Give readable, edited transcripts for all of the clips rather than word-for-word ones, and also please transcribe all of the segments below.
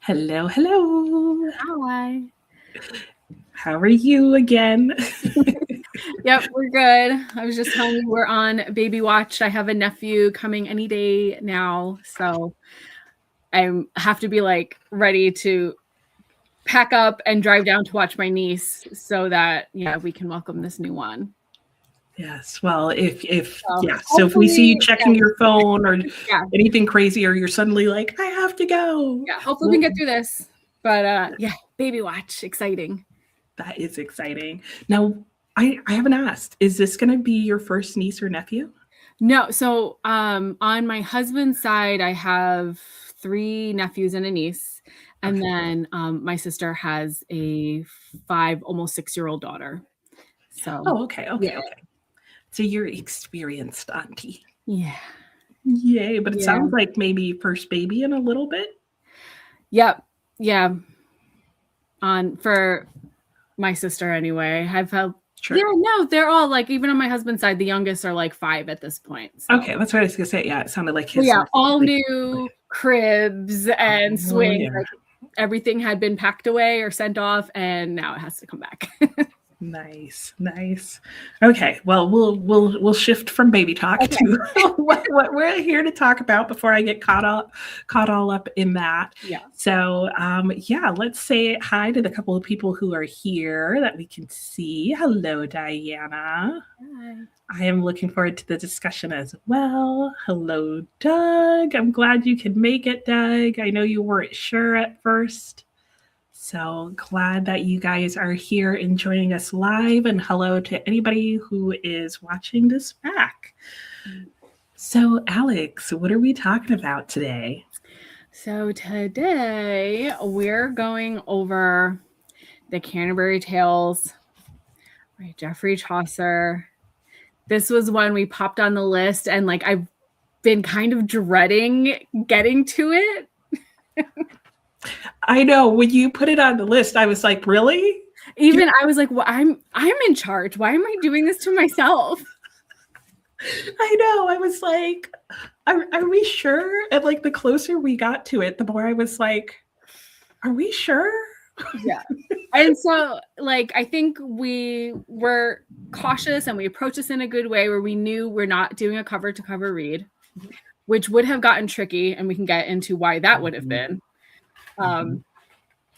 Hello, hello. Hi. How are you again? Yep, we're good. I was just telling you we're on baby watch. I have a nephew coming any day now, so I have to be like ready to pack up and drive down to watch my niece so that we can welcome this new one. Yes. Well, so if we see hopefully, you checking your phone or yeah, anything crazy, or you're suddenly like, I have to go. yeah, hopefully we can get through this. But yeah, baby watch, exciting. That is exciting. Now, I haven't asked. Is this going to be your first niece or nephew? No, so on my husband's side, I have 3 nephews and a niece, and Okay. then my sister has a 5, almost 6-year-old daughter. So Oh, okay. yeah, So you're experienced auntie. yeah, Yay. But it yeah, sounds like maybe first baby in a little bit. yep, yeah. On for my sister anyway, I've felt. Sure. Yeah, no, they're all like, even on my husband's side, the youngest are like 5 at this point. So. Okay, that's what I was gonna say. Yeah, it sounded like Well, his. yeah, all new cribs and swings. Yeah. Like everything had been packed away or sent off, and now it has to come back. Nice. Okay, well, we'll shift from baby talk to what we're here to talk about before I get caught all up in that. Yeah. So, let's say hi to the couple of people who are here that we can see. Hello, Diana. Hi. I am looking forward to the discussion as well. Hello, Doug. I'm glad you could make it, Doug. I know you weren't sure at first. So glad that you guys are here and joining us live. And hello to anybody who is watching this back. So, Alex, what are we talking about today? So today we're going over the Canterbury Tales by Geoffrey Chaucer. This was one we popped on the list, and like I've been kind of dreading getting to it. I know when you put it on the list, I was like, really? Even I was like, well, I'm in charge. Why am I doing this to myself? I know. I was like, are we sure? And like the closer we got to it, the more I was like, are we sure? Yeah. And so like I think we were cautious and we approached this in a good way where we knew we're not doing a cover to cover read, which would have gotten tricky, and we can get into why that would have been.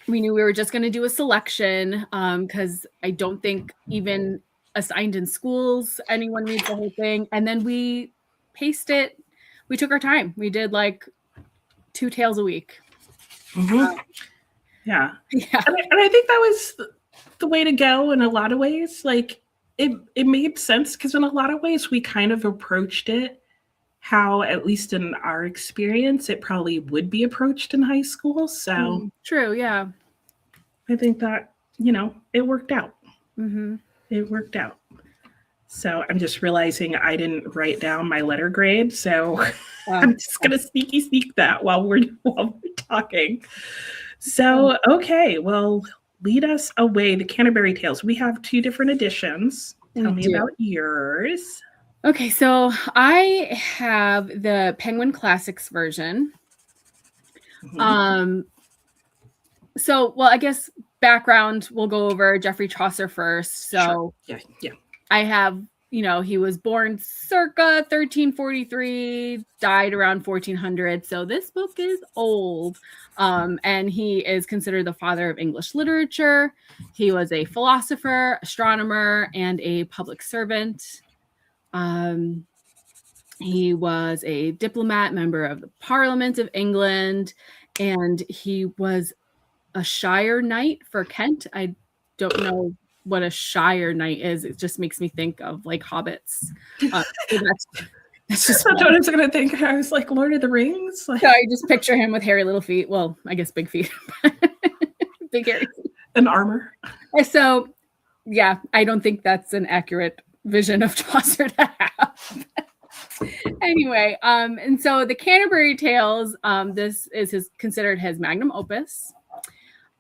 We knew we were just going to do a selection because I don't think even assigned in schools anyone reads the whole thing. And then we paced it. We took our time. We did like 2 tales a week. Yeah. And I think that was the way to go in a lot of ways. Like it made sense because in a lot of ways we kind of approached it how, at least in our experience, it probably would be approached in high school. So true, yeah. I think that, it worked out. It worked out. So I'm just realizing I didn't write down my letter grade. So I'm just going to sneak that while we're talking. So, okay, well, lead us away. The Canterbury Tales. We have 2 different editions. Tell me about yours. Okay, so I have the Penguin Classics version. So, well, I guess background, we'll go over Geoffrey Chaucer first. So, sure. Yeah. I have, he was born circa 1343, died around 1400. So this book is old. And he is considered the father of English literature. He was a philosopher, astronomer, and a public servant. He was a diplomat, member of the Parliament of England, and he was a shire knight for Kent. I don't know what a shire knight is. It just makes me think of like hobbits. So that's just what I was going to think. I was like, Lord of the Rings. So I just picture him with hairy little feet. Well, I guess big feet. Big hairy feet. And armor. So, yeah, I don't think that's an accurate vision of Chaucer to have. Anyway, and so the Canterbury Tales, this is considered his magnum opus.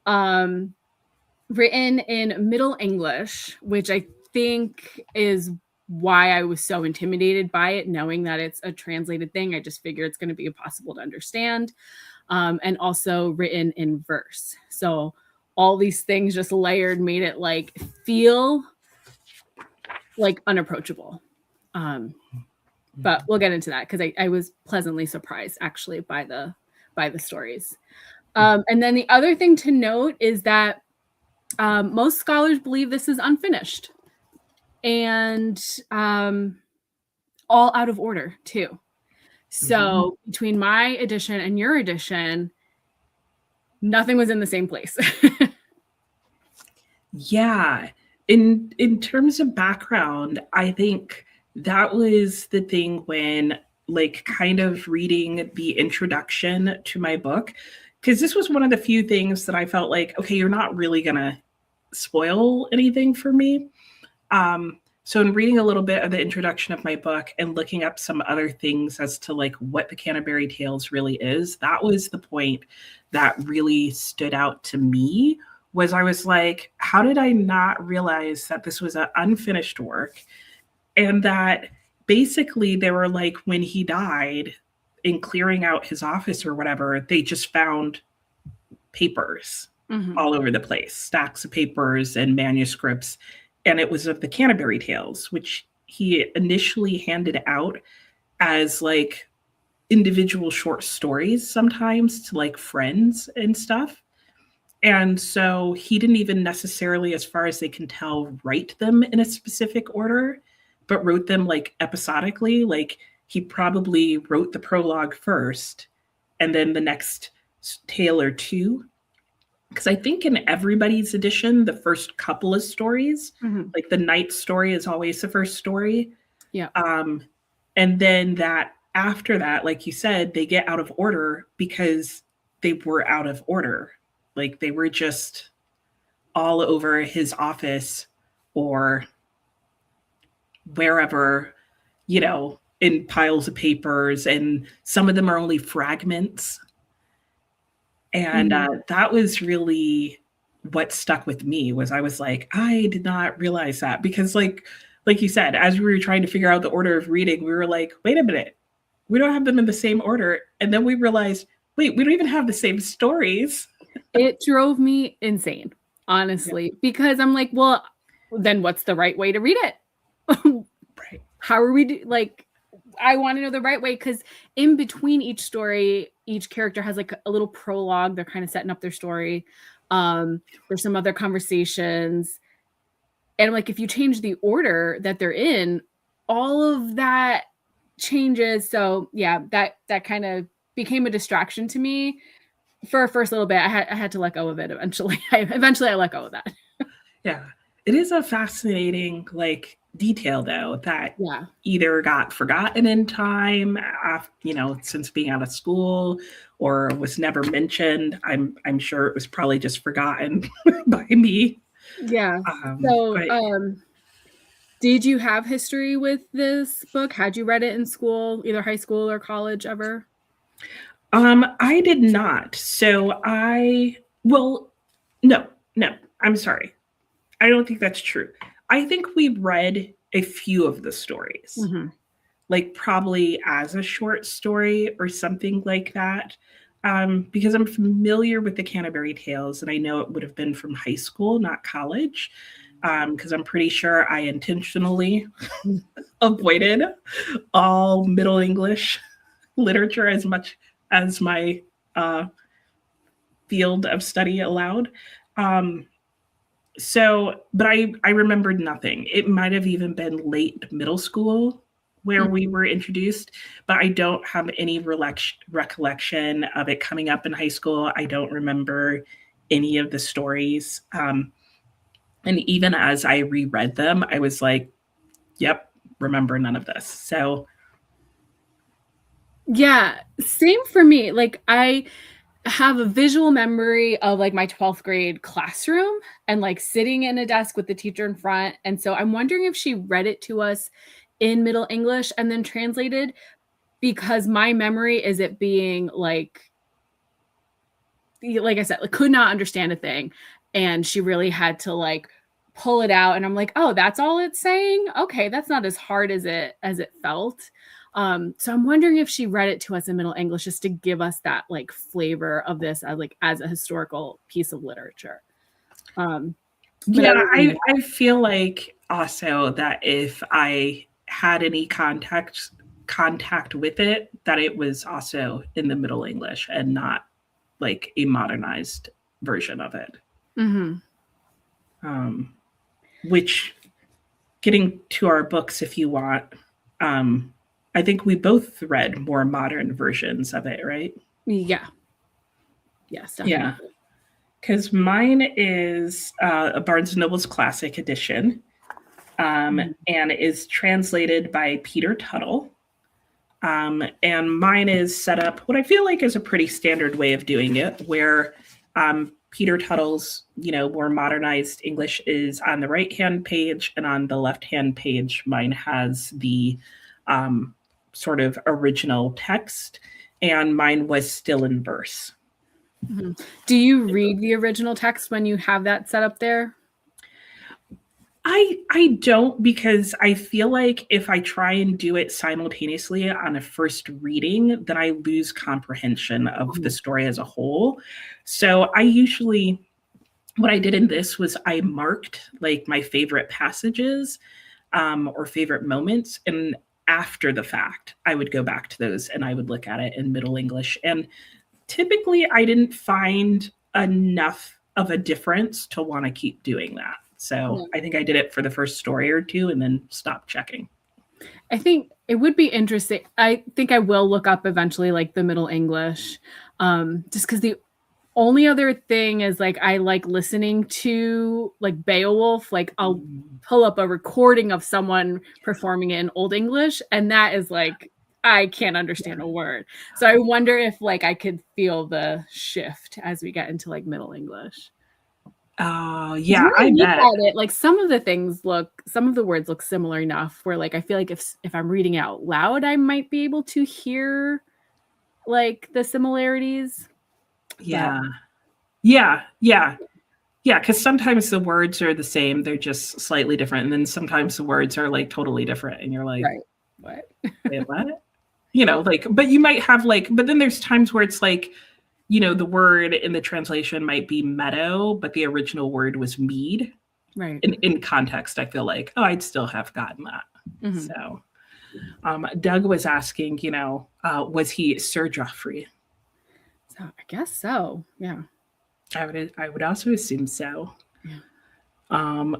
Written in Middle English, which I think is why I was so intimidated by it, knowing that it's a translated thing. I just figure it's going to be impossible to understand. and also written in verse. So all these things just layered made it like feel like unapproachable. But we'll get into that because I was pleasantly surprised actually by the stories. And then the other thing to note is that most scholars believe this is unfinished and all out of order too. So between my edition and your edition, nothing was in the same place. Yeah. In terms of background, I think that was the thing when like kind of reading the introduction to my book, because this was one of the few things that I felt like, okay, you're not really gonna spoil anything for me. So in reading a little bit of the introduction of my book and looking up some other things as to like what the Canterbury Tales really is, that was the point that really stood out to me. Was I was like, how did I not realize that this was an unfinished work and that basically they were like when he died in clearing out his office or whatever, they just found papers all over the place, stacks of papers and manuscripts. And it was of the Canterbury Tales, which he initially handed out as like individual short stories sometimes to like friends and stuff. And so he didn't even necessarily, as far as they can tell, write them in a specific order, but wrote them like episodically. Like he probably wrote the prologue first and then the next tale or two. Because I think in everybody's edition, the first couple of stories, like the night story is always the first story. Yeah. And then that after that, like you said, they get out of order because they were out of order. Like they were just all over his office or wherever, you know, in piles of papers. And some of them are only fragments. And that was really what stuck with me was I was like, I did not realize that because like you said, as we were trying to figure out the order of reading, we were like, wait a minute, we don't have them in the same order. And then we realized, wait, we don't even have the same stories. It drove me insane, honestly, because I'm like, well, then what's the right way to read it? Right. How are we like, I want to know the right way because in between each story, each character has like a little prologue. They're kind of setting up their story. There's some other conversations. And like, if you change the order that they're in, all of that changes. So yeah, that kind of became a distraction to me for a first little bit. I had to let go of it eventually. I let go of that. Yeah. It is a fascinating like detail though that either got forgotten in time after, you know, since being out of school or was never mentioned. I'm sure it was probably just forgotten by me. Yeah. Did you have history with this book? Had you read it in school, either high school or college ever? I did not. So no, I'm sorry. I don't think that's true. I think we read a few of the stories, like probably as a short story or something like that, because I'm familiar with the Canterbury Tales and I know it would have been from high school, not college, because I'm pretty sure I intentionally avoided all Middle English literature as much as my field of study allowed. But I remembered nothing. It might have even been late middle school where we were introduced, but I don't have any recollection of it coming up in high school. I don't remember any of the stories. And even as I reread them, I was like, yep, remember none of this. So. Yeah, same for me. Like I have a visual memory of like my 12th grade classroom and like sitting in a desk with the teacher in front. And so I'm wondering if she read it to us in Middle English and then translated, because my memory is it being like I said, like could not understand a thing. And she really had to like pull it out. And I'm like, oh, that's all it's saying? Okay, that's not as hard as it felt. So I'm wondering if she read it to us in Middle English just to give us that like flavor of this as a historical piece of literature. Yeah, I feel like also that if I had any contact with it, that it was also in the Middle English and not like a modernized version of it. Which, getting to our books, if you want, I think we both read more modern versions of it, right? Yeah. Yes, definitely. Yeah. Because mine is a Barnes & Noble's Classic Edition, and is translated by Peter Tuttle. And mine is set up what I feel like is a pretty standard way of doing it, where Peter Tuttle's, more modernized English is on the right-hand page, and on the left-hand page, mine has the sort of original text, and mine was still in verse. Do you read the original text when you have that set up there? I don't, because I feel like if I try and do it simultaneously on a first reading, then I lose comprehension of the story as a whole. So what I did in this was I marked like my favorite passages or favorite moments, and after the fact, I would go back to those and I would look at it in Middle English. And typically I didn't find enough of a difference to want to keep doing that. So I think I did it for the first story or two and then stopped checking. I think it would be interesting. I think I will look up eventually like the Middle English, just because the only other thing is like I like listening to like Beowulf. Like I'll pull up a recording of someone performing it in Old English, and that is like I can't understand a word. So I wonder if like I could feel the shift as we get into like Middle English. Oh, yeah, I bet. It, like some of the words look similar enough where like I feel like if I'm reading out loud, I might be able to hear like the similarities. Yeah. Yeah. Yeah. Yeah. Because sometimes the words are the same, they're just slightly different. And then sometimes the words are like totally different. And you're like, what? Wait, what? Like, but you might have like, but then there's times where it's like, the word in the translation might be meadow, but the original word was mead. Right. In context, I feel like, I'd still have gotten that. So Doug was asking, was he Sir Joffrey? So I guess so. Yeah. I would also assume so. Yeah.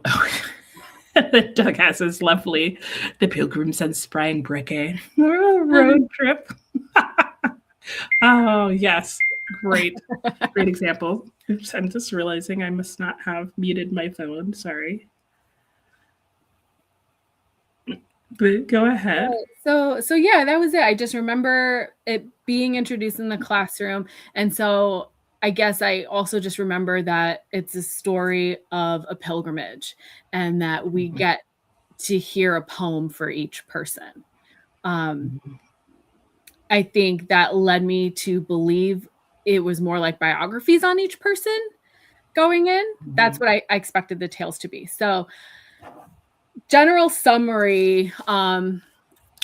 Doug has his lovely The Pilgrims on Springbrook road trip. Oh, yes. Great example. Oops, I'm just realizing I must not have muted my phone. Sorry. But go ahead. So yeah, that was it. I just remember it being introduced in the classroom. And so I guess I also just remember that it's a story of a pilgrimage and that we get to hear a poem for each person. I think that led me to believe it was more like biographies on each person going in. That's what I expected the tales to be. So general summary. Can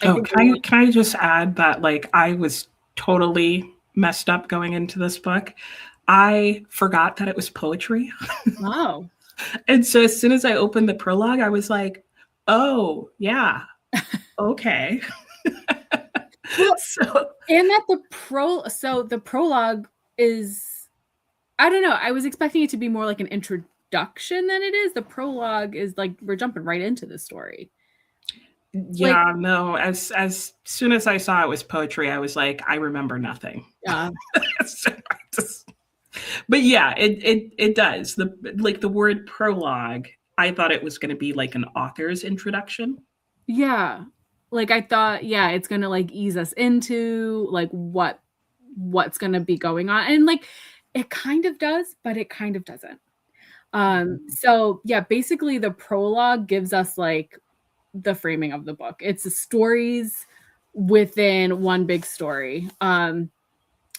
I just add that like I was totally messed up going into this book. I forgot that it was poetry. Wow. And so as soon as I opened the prologue, I was like, oh yeah, okay. And that the prologue is, I don't know. I was expecting it to be more like an introduction than it is. The prologue is like we're jumping right into the story. Yeah, like, no. As soon as I saw it was poetry, I was like, I remember nothing. Yeah. But yeah, it does. The word prologue, I thought it was going to be like an author's introduction. Yeah. Like I thought, yeah, it's going to like ease us into like what's going to be going on. And like it kind of does, but it kind of doesn't. So yeah, basically the prologue gives us like the framing of the book. It's the stories within one big story.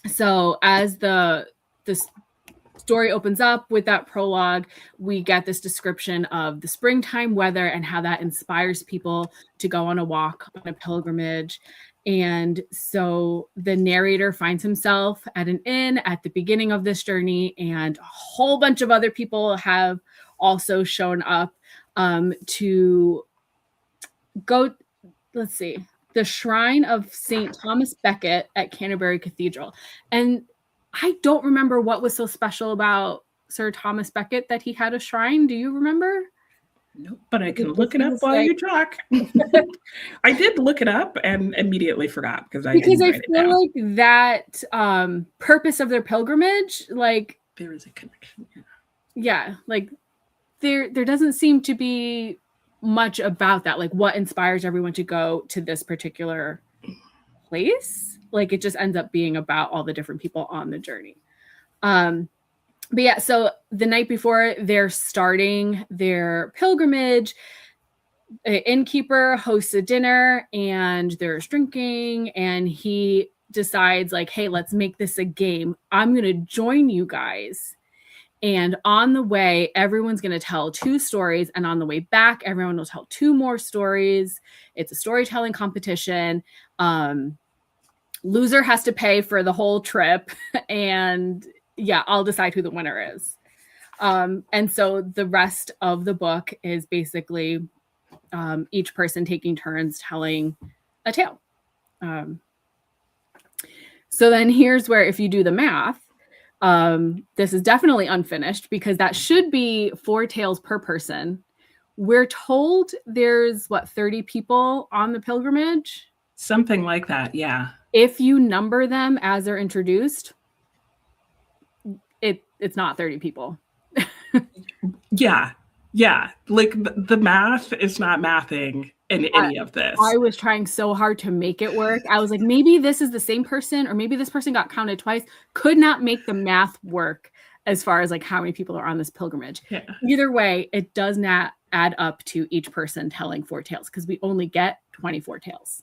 So as the story opens up with that prologue, we get this description of the springtime weather and how that inspires people to go on a walk, on a pilgrimage. And so the narrator finds himself at an inn at the beginning of this journey, and a whole bunch of other people have also shown up to go, let's see, the shrine of St. Thomas Becket at Canterbury Cathedral. And I don't remember what was so special about Sir Thomas Becket that he had a shrine. Do you remember? Nope, but I can look it up while you talk. I did look it up and immediately forgot because I feel like that purpose of their pilgrimage, like there is a connection. Yeah, like there doesn't seem to be much about that. Like what inspires everyone to go to this particular place? Like it just ends up being about all the different people on the journey. But yeah, so the night before they're starting their pilgrimage, an innkeeper hosts a dinner and there's drinking, and he decides like, hey, let's make this a game. I'm going to join you guys. And on the way, everyone's going to tell 2 stories. And on the way back, everyone will tell 2 more stories. It's a storytelling competition. Loser has to pay for the whole trip. And yeah, I'll decide who the winner is. And so the rest of the book is basically each person taking turns telling a tale. So then here's where, if you do the math, this is definitely unfinished because that should be 4 tales per person. We're told there's 30 people on the pilgrimage? Something like that, yeah. If you number them as they're introduced, it's not 30 people. Yeah. Like the math is not mathing in any of this. I was trying so hard to make it work. I was like, maybe this is the same person, or maybe this person got counted twice. Could not make the math work as far as like how many people are on this pilgrimage. Yeah. Either way, it does not add up to each person telling 4 tales because we only get 24 tales.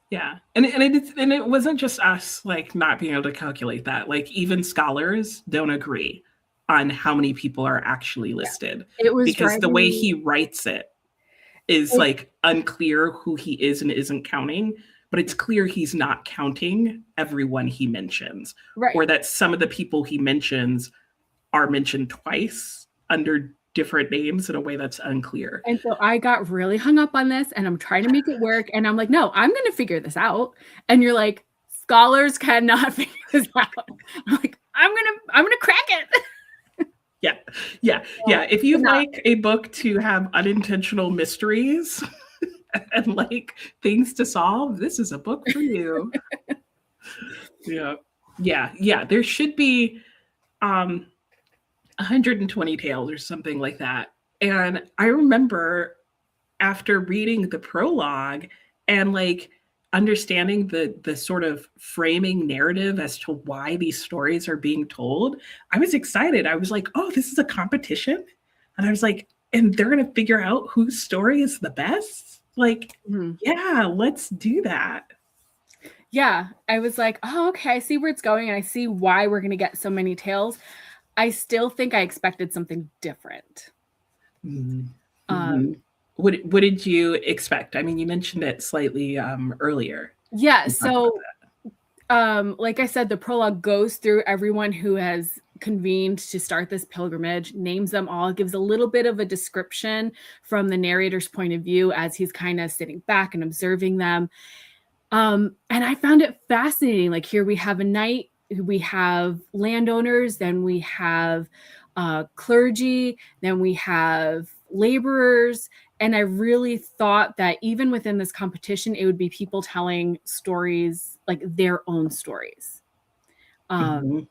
Yeah. And it wasn't just us like not being able to calculate that. Like even scholars don't agree on how many people are actually listed. Yeah. It was because the way he writes it is like unclear who he is and isn't counting, but it's clear he's not counting everyone he mentions. Right. Or that some of the people he mentions are mentioned twice under different names in a way that's unclear. And so I got really hung up on this and I'm trying to make it work. And I'm like, no, I'm going to figure this out. And you're like, scholars cannot figure this out. I'm like, I'm going to crack it. Yeah. If you like a book to have unintentional mysteries and like things to solve, this is a book for you. Yeah. There should be 120 tales or something like that. And I remember after reading the prologue and like understanding the sort of framing narrative as to why these stories are being told, I was excited. I was like, oh, this is a competition. And I was like, and they're going to figure out whose story is the best? Like, yeah, let's do that. Yeah. I was like, oh, okay, I see where it's going. And I see why we're going to get so many tales. I still think I expected something different. What did you expect? I mean, you mentioned it slightly earlier. Yeah. So, like I said, the prologue goes through everyone who has convened to start this pilgrimage, names them all, gives a little bit of a description from the narrator's point of view as he's kind of sitting back and observing them. And I found it fascinating. Like here we have a knight, we have landowners, then we have clergy, then we have laborers. And I really thought that even within this competition, it would be people telling stories, like their own stories. And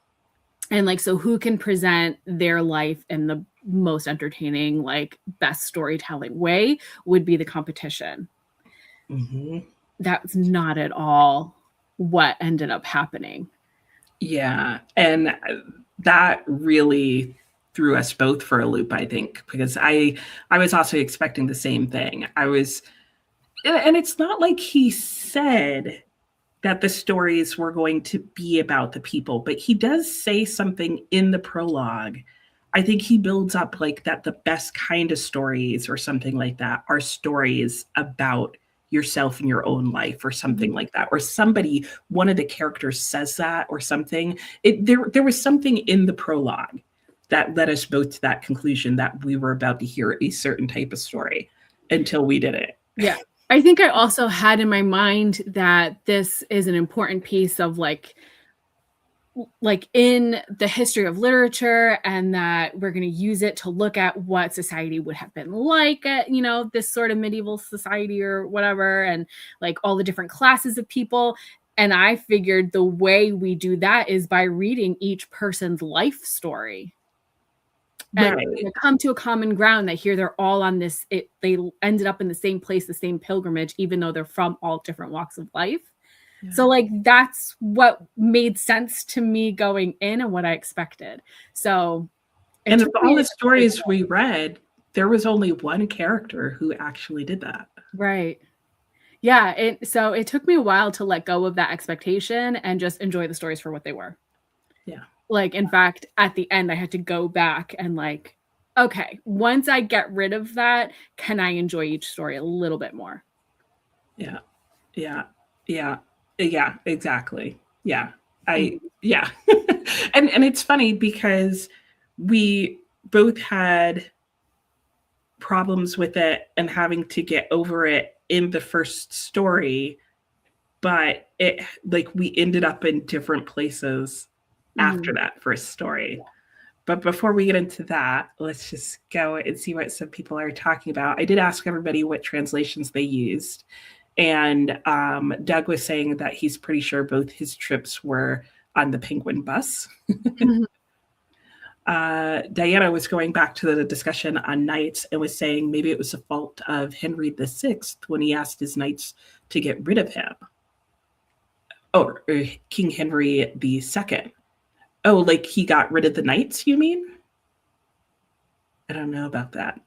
like, so who can present their life in the most entertaining, like best storytelling way would be the competition. That's not at all what ended up happening. Yeah. And that really threw us both for a loop, I think, because I was also expecting the same thing. And it's not like he said that the stories were going to be about the people, but he does say something in the prologue. I think he builds up like that the best kind of stories or something like that are stories about yourself in your own life or something like that, or somebody, one of the characters says that or something. There was something in the prologue that led us both to that conclusion that we were about to hear a certain type of story until we did it. Yeah. I think I also had in my mind that this is an important piece of like in the history of literature, and that we're going to use it to look at what society would have been like at, this sort of medieval society or whatever, and like all the different classes of people. And I figured the way we do that is by reading each person's life story. And come to a common ground that here they're all on this, they ended up in the same place, the same pilgrimage, even though they're from all different walks of life. Yeah. So like that's what made sense to me going in and what I expected. So and of all the stories we read, there was only one character who actually did that. Right. Yeah. So it took me a while to let go of that expectation and just enjoy the stories for what they were. Yeah. Like, in fact, at the end, I had to go back and like, okay, once I get rid of that, can I enjoy each story a little bit more? Yeah. Yeah. Yeah. Yeah, exactly. Yeah. And it's funny because we both had problems with it and having to get over it in the first story, but it like we ended up in different places after that first story. Yeah. But before we get into that, let's just go and see what some people are talking about. I did ask everybody what translations they used. And Doug was saying that he's pretty sure both his trips were on the Penguin bus. Diana was going back to the discussion on knights and was saying maybe it was the fault of Henry VI when he asked his knights to get rid of him. Or King Henry II. Oh, like he got rid of the knights, you mean? I don't know about that.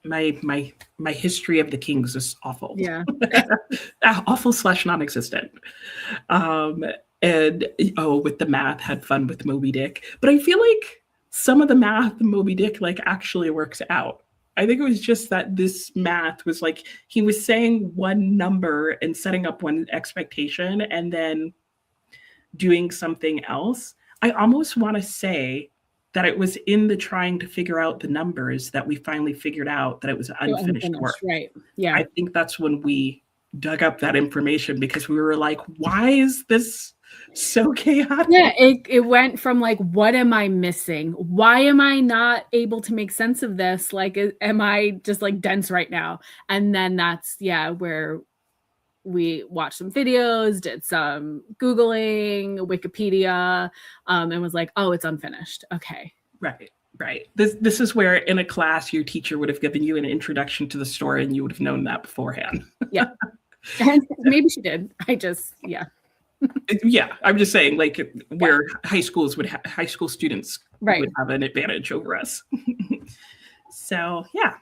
My history of the kings is awful. Yeah. Awful / non-existent. And with the math, had fun with Moby Dick. But I feel like some of the math in Moby Dick like actually works out. I think it was just that this math was like he was saying one number and setting up one expectation and then doing something else. I almost want to say that it was in the trying to figure out the numbers that we finally figured out that it was unfinished work. Right. Yeah. I think that's when we dug up that information because we were like, why is this so chaotic? Yeah, it went from like, what am I missing? Why am I not able to make sense of this? Like, am I just like dense right now? And then that's, where we watched some videos, did some Googling, Wikipedia, and was like, oh, it's unfinished. Okay. Right. This is where in a class, your teacher would have given you an introduction to the story and you would have known that beforehand. Yeah. And maybe she did. I'm just saying like where high school students would have an advantage over us. So, yeah.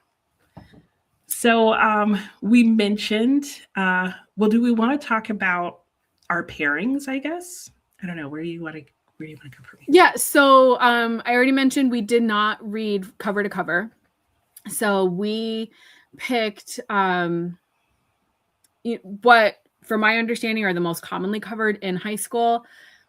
So we mentioned, do we want to talk about our pairings, I guess? I don't know. Where do you want to go from here? Yeah. So I already mentioned we did not read cover to cover. So we picked what, from my understanding, are the most commonly covered in high school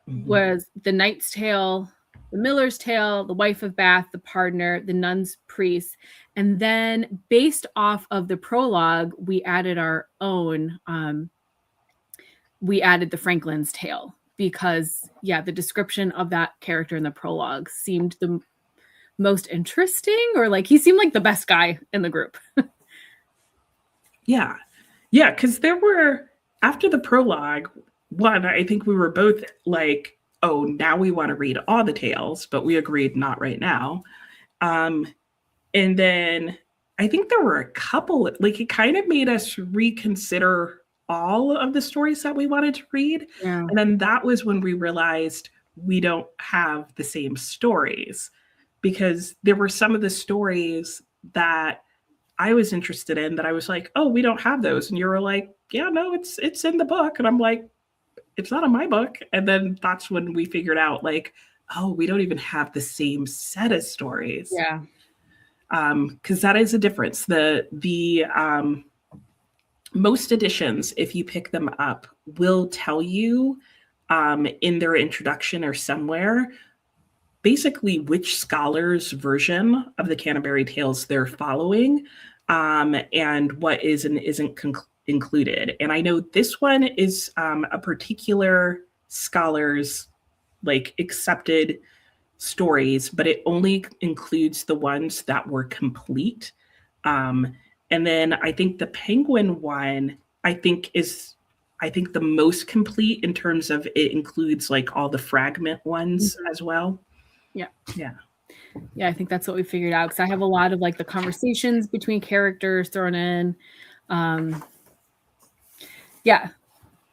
was The Knight's Tale, The Miller's Tale, The Wife of Bath, The Pardoner, The Nun's Priest. And then based off of the prologue, we added our own, we added The Franklin's Tale because, the description of that character in the prologue seemed the most interesting, or like he seemed like the best guy in the group. Yeah, because there were, after the prologue, one, I think we were both like, oh, now we want to read all the tales, but we agreed not right now. And then I think there were a couple, like it kind of made us reconsider all of the stories that we wanted to read. Yeah. And then that was when we realized we don't have the same stories, because there were some of the stories that I was interested in that I was like, oh, we don't have those. And you were like, yeah, no, it's in the book. And I'm like, it's not in my book. And then that's when we figured out like, oh, we don't even have the same set of stories. Yeah. Because that is a difference. The most editions, if you pick them up, will tell you in their introduction or somewhere basically which scholar's version of the Canterbury Tales they're following, and what is and isn't included. And I know this one is a particular scholar's like accepted stories, but it only includes the ones that were complete. And then I think the Penguin one, I think the most complete in terms of it includes like all the fragment ones as well. Yeah. Yeah. Yeah, I think that's what we figured out, because I have a lot of like the conversations between characters thrown in. Yeah.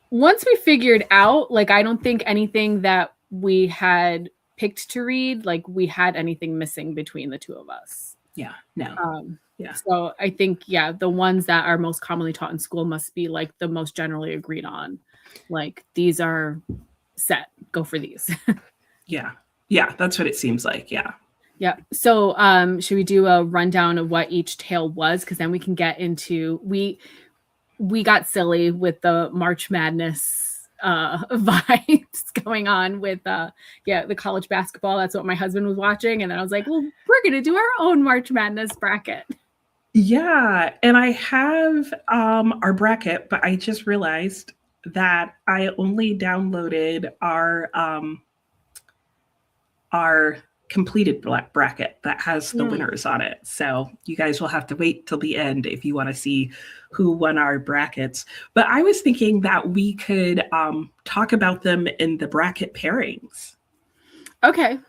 Once we figured out, like, I don't think anything that we had picked to read, like we had anything missing between the two of us. Yeah. No. Yeah. So I think, yeah, the ones that are most commonly taught in school must be like the most generally agreed on. Like, these are set, go for these. Yeah. Yeah. That's what it seems like. Yeah. Yeah. So should we do a rundown of what each tale was? Because then we can get into, we got silly with the March Madness vibes going on with the college basketball. That's what my husband was watching. And then I was like, well, we're going to do our own March Madness bracket. Yeah. And I have our bracket, but I just realized that I only downloaded our completed bracket that has the winners on it. So you guys will have to wait till the end if you want to see who won our brackets. But I was thinking that we could talk about them in the bracket pairings. Okay.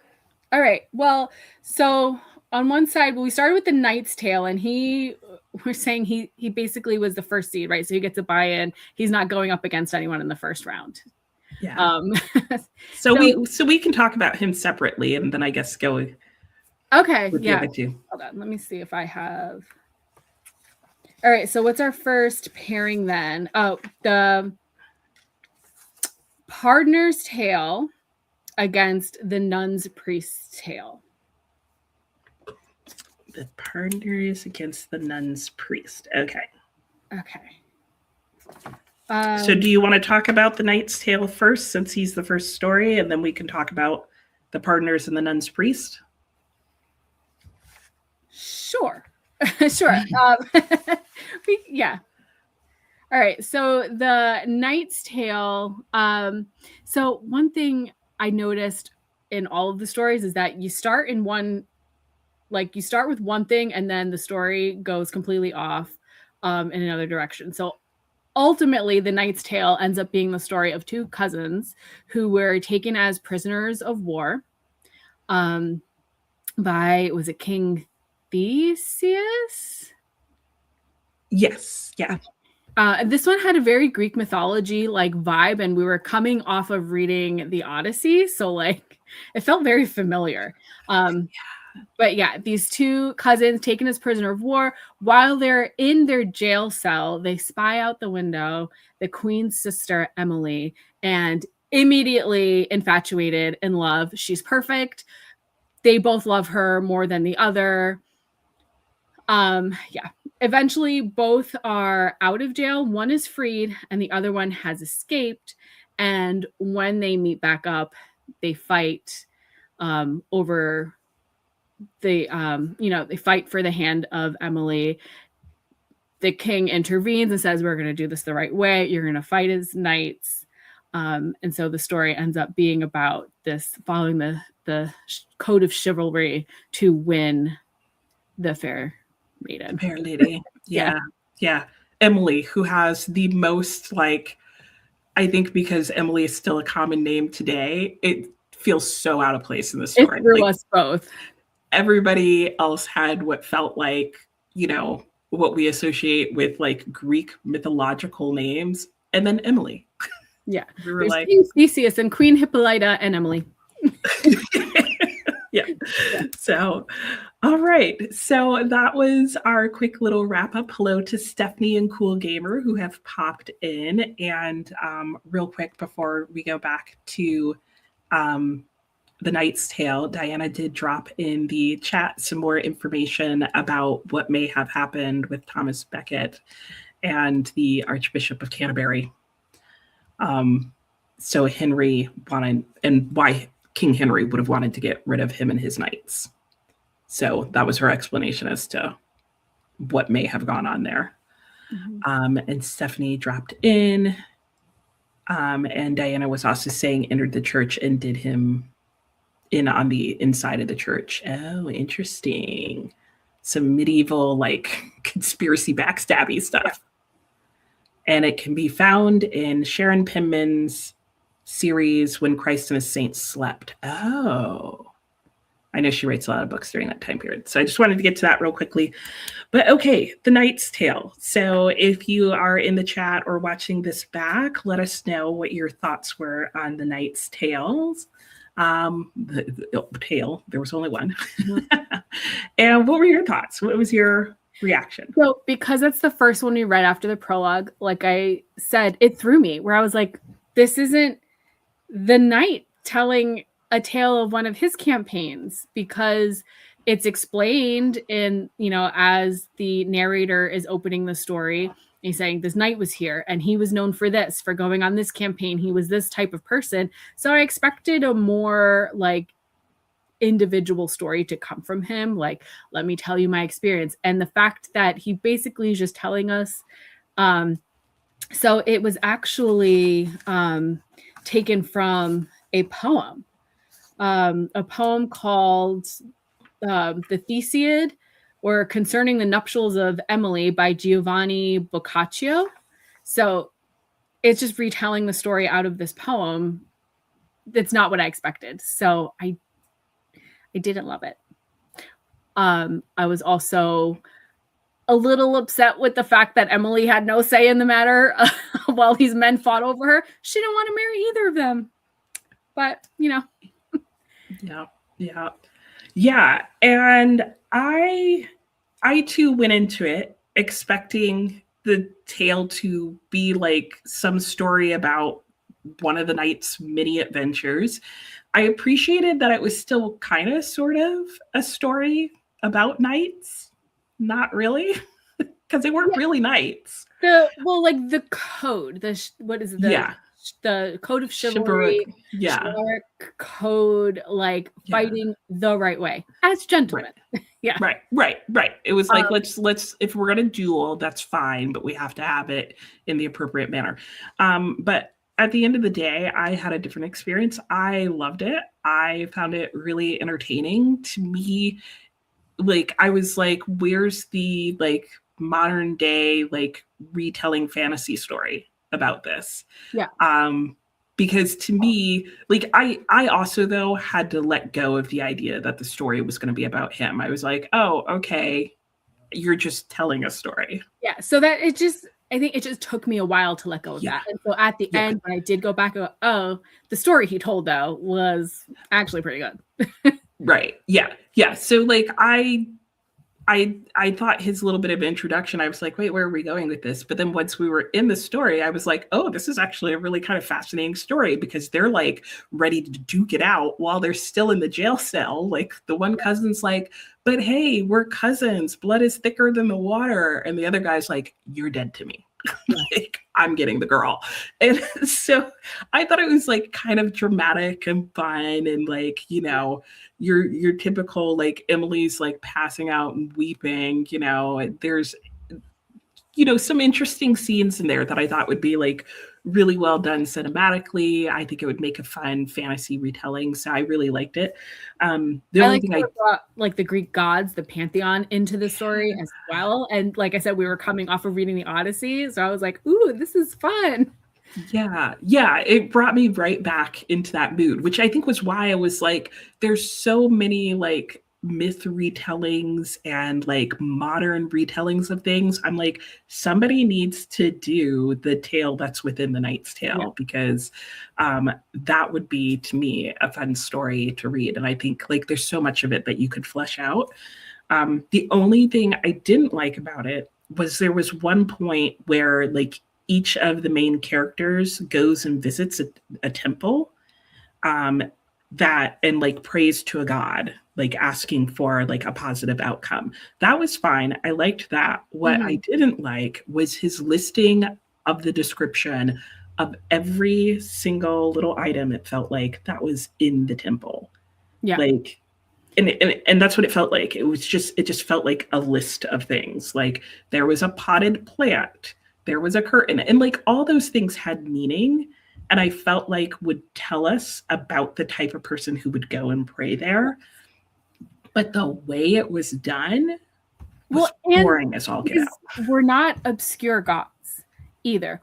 All right. Well, so on one side, we started with the Knight's Tale, and we're saying he basically was the first seed, right? So he gets a buy-in. He's not going up against anyone in the first round. Yeah. So we can talk about him separately, and then I guess go. Okay. Yeah. Hold on. Let me see if I have. All right. So what's our first pairing then? Oh, the Pardoner's Tale against the Nun's Priest's Tale. The Pardoner's against the Nun's Priest. Okay. So do you want to talk about the Knight's Tale first, since he's the first story, and then we can talk about the Pardoner's and the Nun's Priest? Sure. Sure. Yeah. All right. So the Knight's Tale. So one thing I noticed in all of the stories is that you start with one thing, and then the story goes completely off in another direction. So ultimately, the Knight's Tale ends up being the story of two cousins who were taken as prisoners of war by, was it King Theseus? Yes. Yeah. This one had a very Greek mythology like vibe, and we were coming off of reading the Odyssey, so like it felt very familiar. But yeah, these two cousins taken as prisoner of war. While they're in their jail cell, they spy out the window the queen's sister, Emily, and immediately infatuated in love. She's perfect. They both love her more than the other. Yeah. Eventually, both are out of jail. One is freed, and the other one has escaped. And when they meet back up, they fight over... They fight for the hand of Emily. The king intervenes and says, we're going to do this the right way. You're going to fight as knights. And so the story ends up being about this, following the code of chivalry to win the fair maiden. Fair lady. Yeah. Emily, who has the most, like, I think because Emily is still a common name today, it feels so out of place in the story. It threw us both. Everybody else had what felt like, what we associate with like Greek mythological names, and then Emily. Yeah. We were There's like King Theseus and Queen Hippolyta and Emily. yeah. So, all right. So that was our quick little wrap up. Hello to Stephanie and Cool Gamer who have popped in. And real quick before we go back to the Knight's Tale, Diana did drop in the chat some more information about what may have happened with Thomas Becket. and the Archbishop of Canterbury. So Henry wanted, and why King Henry would have wanted to get rid of him and his knights. So that was her explanation as to what may have gone on there. And Stephanie dropped in. And Diana was also saying entered the church and did him in on the inside of the church. Oh, interesting. Some medieval like conspiracy backstabby stuff. And it can be found in Sharon Penman's series When Christ and His Saints Slept. Oh. I know she writes a lot of books during that time period. So I just wanted to get to that real quickly. But okay, The Knight's Tale. So if you are in the chat or watching this back, let us know what your thoughts were on The Knight's Tales. The tale, there was only one. And what were your thoughts? What was your reaction? So because that's the first one we read after the prologue, like I said, it threw me where I was like, this isn't the knight telling a tale of one of his campaigns, because it's explained in, as the narrator is opening the story, he's saying this knight was here and he was known for this, for going on this campaign. He was this type of person. So I expected a more like individual story to come from him. Like, let me tell you my experience. And the fact that he basically is just telling us. So it was actually taken from a poem called The Theseid, or Concerning the Nuptials of Emily by Giovanni Boccaccio. So it's just retelling the story out of this poem. That's not what I expected. So I didn't love it. I was also a little upset with the fact that Emily had no say in the matter while these men fought over her. She didn't want to marry either of them. But, Yeah. And I too went into it expecting the tale to be like some story about one of the knight's many adventures. I appreciated that it was still kind of sort of a story about knights. Not really, because they weren't really knights. The code, what is it? The code of chivalry, chivalric code, fighting the right way as gentlemen. Right. Right. It was like, let's if we're gonna duel, that's fine, but we have to have it in the appropriate manner. But at the end of the day, I had a different experience. I loved it. I found it really entertaining. To me, I was like, where's the modern day retelling fantasy story about this? Because to me, I also though had to let go of the idea that the story was going to be about him. I was like, oh, okay, you're just telling a story. So that I think it just took me a while to let go of that. And so at the end, when I did go back and go, oh, the story he told though was actually pretty good. Right. Yeah. So I thought his little bit of introduction, I was like, wait, where are we going with this? But then once we were in the story, I was like, oh, this is actually a really kind of fascinating story, because they're ready to duke it out while they're still in the jail cell. The one cousin's like, but hey, we're cousins. Blood is thicker than the water. And the other guy's like, you're dead to me. I'm getting the girl. And so I thought it was kind of dramatic and fun, and your typical Emily's passing out and weeping. There's some interesting scenes in there that I thought would be really well done cinematically. I think it would make a fun fantasy retelling. So I really liked it. The only thing I brought the Greek gods, the pantheon, into the story as well. And like I said, we were coming off of reading the Odyssey, so I was like, ooh, this is fun. Yeah, it brought me right back into that mood, which I think was why I was like, there's so many myth retellings and modern retellings of things. I'm like, somebody needs to do the tale that's within the Knight's Tale, because that would be, to me, a fun story to read. And I think there's so much of it that you could flesh out. The only thing I didn't like about it was there was one point where each of the main characters goes and visits a temple. that and like praise to a god, like asking for like a positive outcome. That was fine. I liked that. What I didn't like was his listing of the description of every single little item. It felt like that was in the temple. Yeah. Like, and that's what it felt like. It just felt like a list of things. Like there was a potted plant, there was a curtain, and like all those things had meaning. And I felt like would tell us about the type of person who would go and pray there. But the way it was done was boring as all get out. We're not obscure gods either.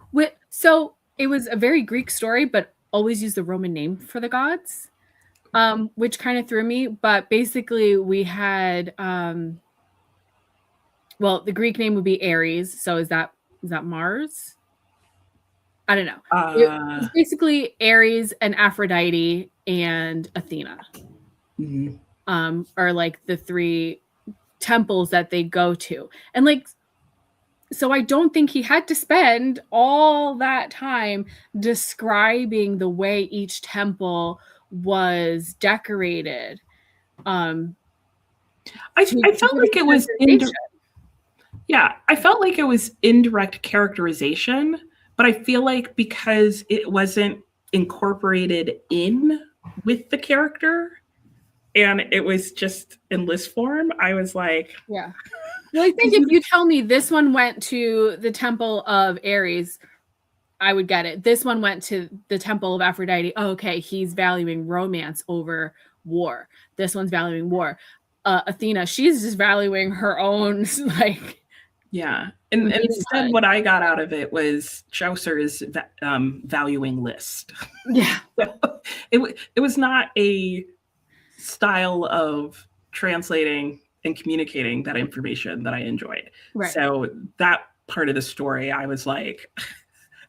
So it was a very Greek story, but always use the Roman name for the gods, which kind of threw me. But basically we had, well, the Greek name would be Ares. So is that Mars? I don't know. It was basically Ares and Aphrodite and Athena. Are like the three temples that they go to. And like, so I don't think he had to spend all that time describing the way each temple was decorated. I felt like it was I felt like it was indirect characterization, but I feel like because it wasn't incorporated in with the character and it was just in list form, I was like, yeah. Well, I think if you tell me this one went to the temple of Ares, I would get it. This one went to the temple of Aphrodite. Oh, okay, he's valuing romance over war. This one's valuing war. Athena, she's just valuing her own, like. Yeah. And instead, what I got out of it was Chaucer's valuing list. Yeah. It was not a style of translating and communicating that information that I enjoyed. Right. So that part of the story, I was like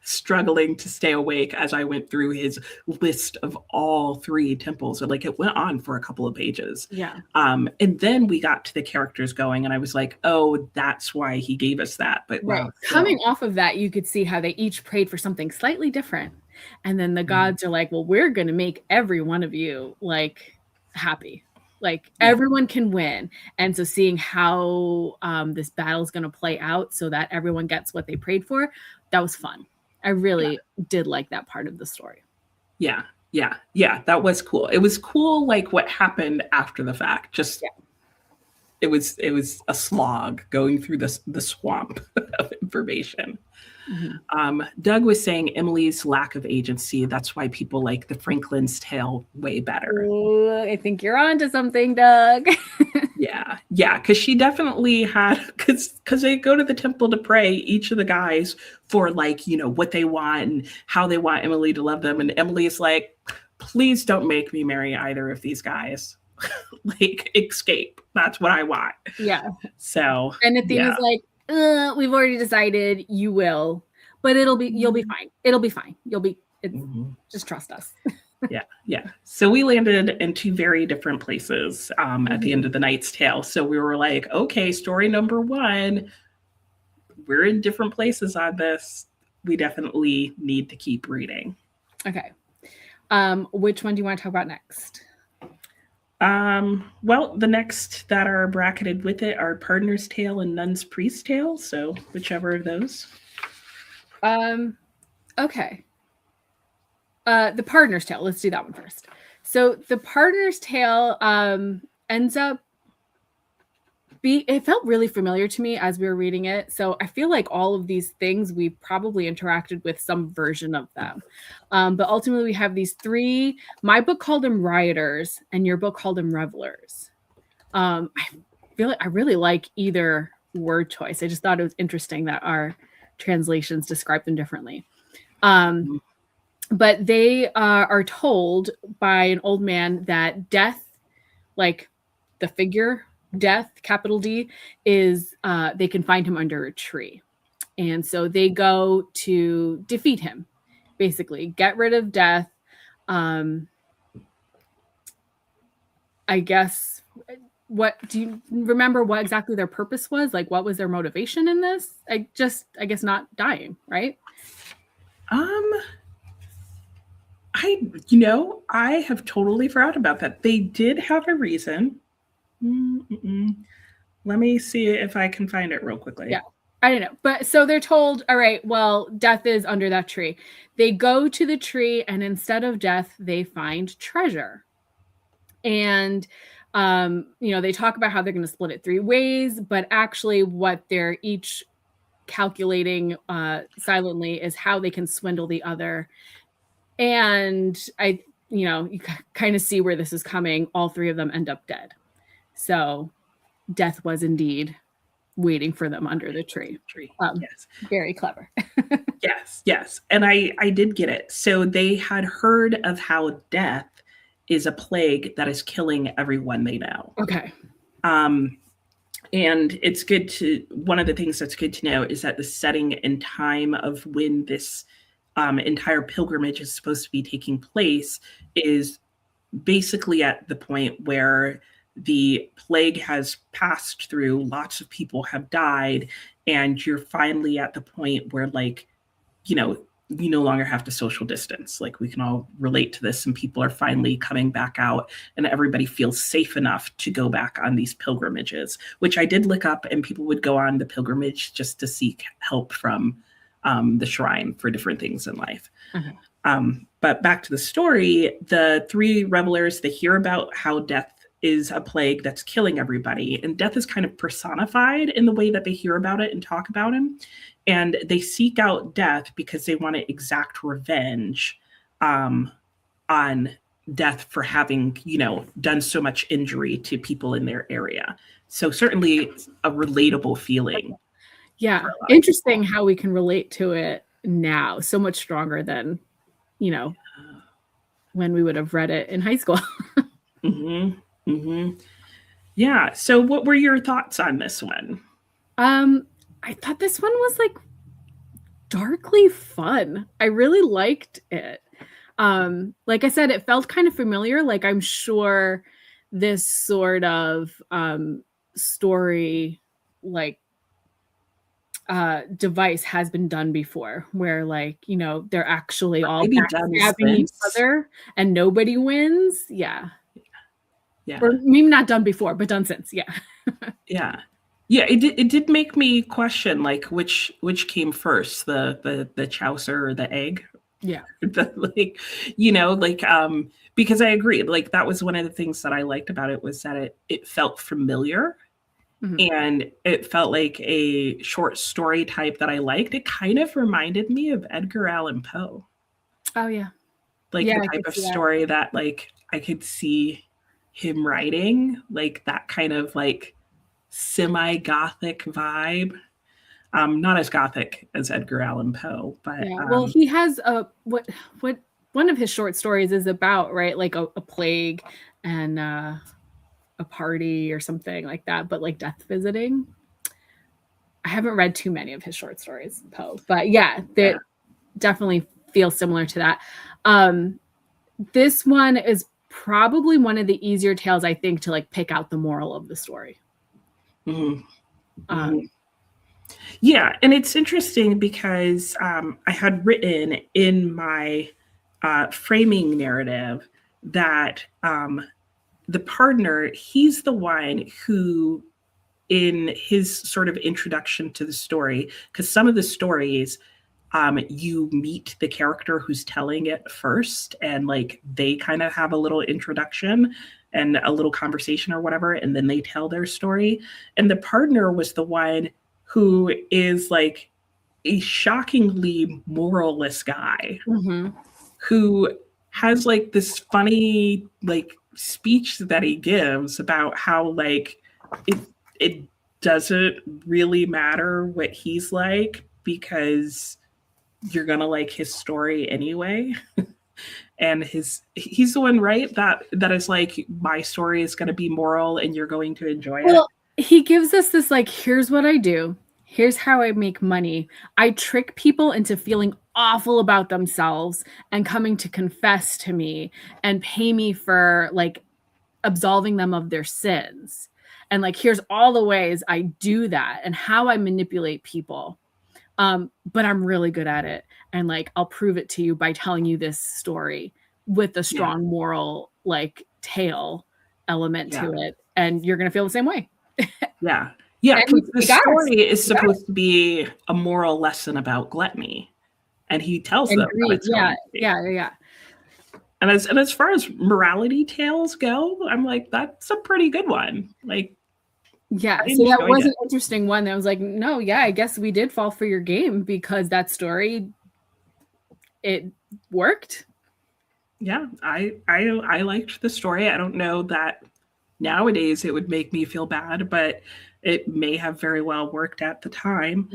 struggling to stay awake as I went through his list of all three temples. And like it went on for a couple of pages. Yeah. And then we got to the characters going and I was like, oh, that's why he gave us that. But right. Wow, coming off of that, you could see how they each prayed for something slightly different. And then the gods are like, well, we're going to make every one of you like happy. Like everyone can win. And so seeing how this battle is going to play out so that everyone gets what they prayed for, that was fun. I really did like that part of the story. Yeah. That was cool. It was cool, like what happened after the fact. Just it was a slog going through the swamp of information. Doug was saying Emily's lack of agency. That's why people like the Franklin's Tale way better. Ooh, I think you're onto something, Doug. Yeah, because she definitely had, because they go to the temple to pray, each of the guys, for like, you know, what they want and how they want Emily to love them. And Emily is like, please don't make me marry either of these guys. Like, escape. That's what I want. Yeah. So. And Athena's like, we've already decided you will, but you'll be fine. It'll be fine. Just trust us. Yeah. So we landed in two very different places at the end of the Knight's Tale. So we were like, okay, story number one, we're in different places on this. We definitely need to keep reading. Okay. Which one do you want to talk about next? Well, the next that are bracketed with it are Partner's Tale and Nun's Priest Tale. So whichever of those. Okay. The Partner's Tale. Let's do that one first. So the Partner's Tale ends up it felt really familiar to me as we were reading it. So I feel like all of these things we probably interacted with some version of them. But ultimately we have these three. My book called them rioters and your book called them revelers. I feel like I really like either word choice. I just thought it was interesting that our translations describe them differently. But they are told by an old man that death, like the figure death, capital D, is they can find him under a tree. And so they go to defeat him, basically get rid of death. I guess, what do you remember what exactly their purpose was? Like, what was their motivation in this? I guess not dying, right? I have totally forgot about that. They did have a reason. Mm-mm. Let me see if I can find it real quickly. Yeah. I don't know. But so they're told, all right, well, death is under that tree. They go to the tree, and instead of death, they find treasure. And they talk about how they're going to split it 3 ways, but actually what they're each calculating silently is how they can swindle the other. And you kind of see where this is coming. All 3 of them end up dead. So death was indeed waiting for them under the tree. Yes. Very clever. Yes. And I did get it. So they had heard of how death is a plague that is killing everyone they know. Okay. And it's good to, one of the things that's good to know is that the setting and time of when this entire pilgrimage is supposed to be taking place is basically at the point where the plague has passed through, lots of people have died, and you're finally at the point where, like, we no longer have to social distance. Like, we can all relate to this, and people are finally coming back out, and everybody feels safe enough to go back on these pilgrimages, which I did look up, and people would go on the pilgrimage just to seek help from the shrine for different things in life. But back to the story, the 3 revelers, they hear about how death is a plague that's killing everybody. And death is kind of personified in the way that they hear about it and talk about him. And they seek out death because they want to exact revenge on death for having, done so much injury to people in their area. So certainly a relatable feeling. Yeah. Interesting how we can relate to it now so much stronger than, when we would have read it in high school. Yeah. So what were your thoughts on this one? I thought this one was like darkly fun. I really liked it. Like I said, it felt kind of familiar. Like, I'm sure this sort of story, like, device has been done before, where, like, they're actually all stabbing each other and nobody wins. Yeah. Or maybe not done before, but done since. Yeah. It did make me question, like, which came first, the chaucer or the egg. Because I agree, like, that was one of the things that I liked about it, was that it felt familiar. And it felt like a short story type that I liked. It kind of reminded me of Edgar Allan Poe. Oh, yeah. Like, the type of story that, like, I could see him writing, like, that kind of, like, semi-gothic vibe. Not as gothic as Edgar Allan Poe, but well, he has what one of his short stories is about, right? Like a plague and a party or something like that, but like death visiting. I haven't read too many of his short stories, Poe, but they definitely feel similar to that. This one is probably one of the easier tales, I think, to like pick out the moral of the story. Yeah, and it's interesting because I had written in my framing narrative that the partner, he's the one who, in his sort of introduction to the story, because some of the stories, you meet the character who's telling it first, and like they kind of have a little introduction and a little conversation or whatever, and then they tell their story. And the partner was the one who is like a shockingly moralless guy who has like this funny like speech that he gives about how like it doesn't really matter what he's like because you're gonna like his story anyway. And he's the one, right, that is like, my story is going to be moral and you're going to enjoy it. Well, he gives us this like, here's what I do, here's how I make money. I trick people into feeling awful about themselves and coming to confess to me and pay me for like absolving them of their sins. And like, here's all the ways I do that and how I manipulate people. But I'm really good at it. And like, I'll prove it to you by telling you this story. with a strong moral like tale element to it, and you're gonna feel the same way. Yeah. Because the story is supposed to be a moral lesson about gluttony, and he tells them that it's going to be. Yeah. And as far as morality tales go, I'm like, that's a pretty good one. Like, yeah, so that was an interesting one. That was like, no, yeah, I guess we did fall for your game because that story, it worked. Yeah, I liked the story. I don't know that nowadays it would make me feel bad, but it may have very well worked at the time.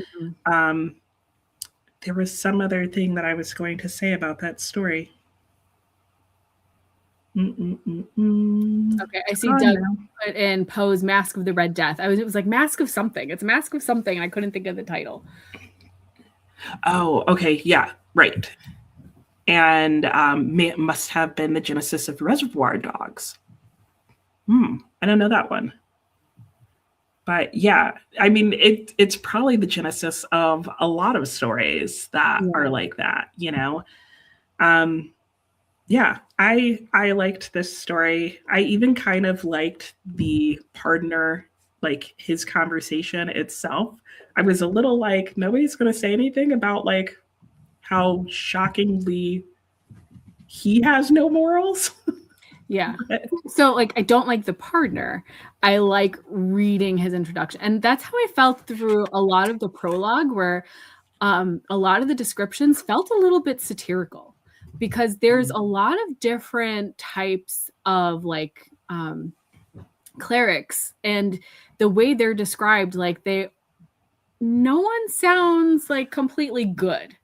There was some other thing that I was going to say about that story. Okay, I see Doug put in Poe's Mask of the Red Death. It was like Mask of something. It's a Mask of something. I couldn't think of the title. Oh, okay. Yeah, right. And it must have been the genesis of Reservoir Dogs. I don't know that one. But yeah, I mean, it's probably the genesis of a lot of stories that are like that, you know? Yeah, I liked this story. I even kind of liked the partner, like his conversation itself. I was a little like, nobody's going to say anything about like how shockingly he has no morals. Yeah. So like, I don't like the partner. I like reading his introduction. And that's how I felt through a lot of the prologue, where a lot of the descriptions felt a little bit satirical, because there's a lot of different types of like clerics, and the way they're described, like no one sounds like completely good.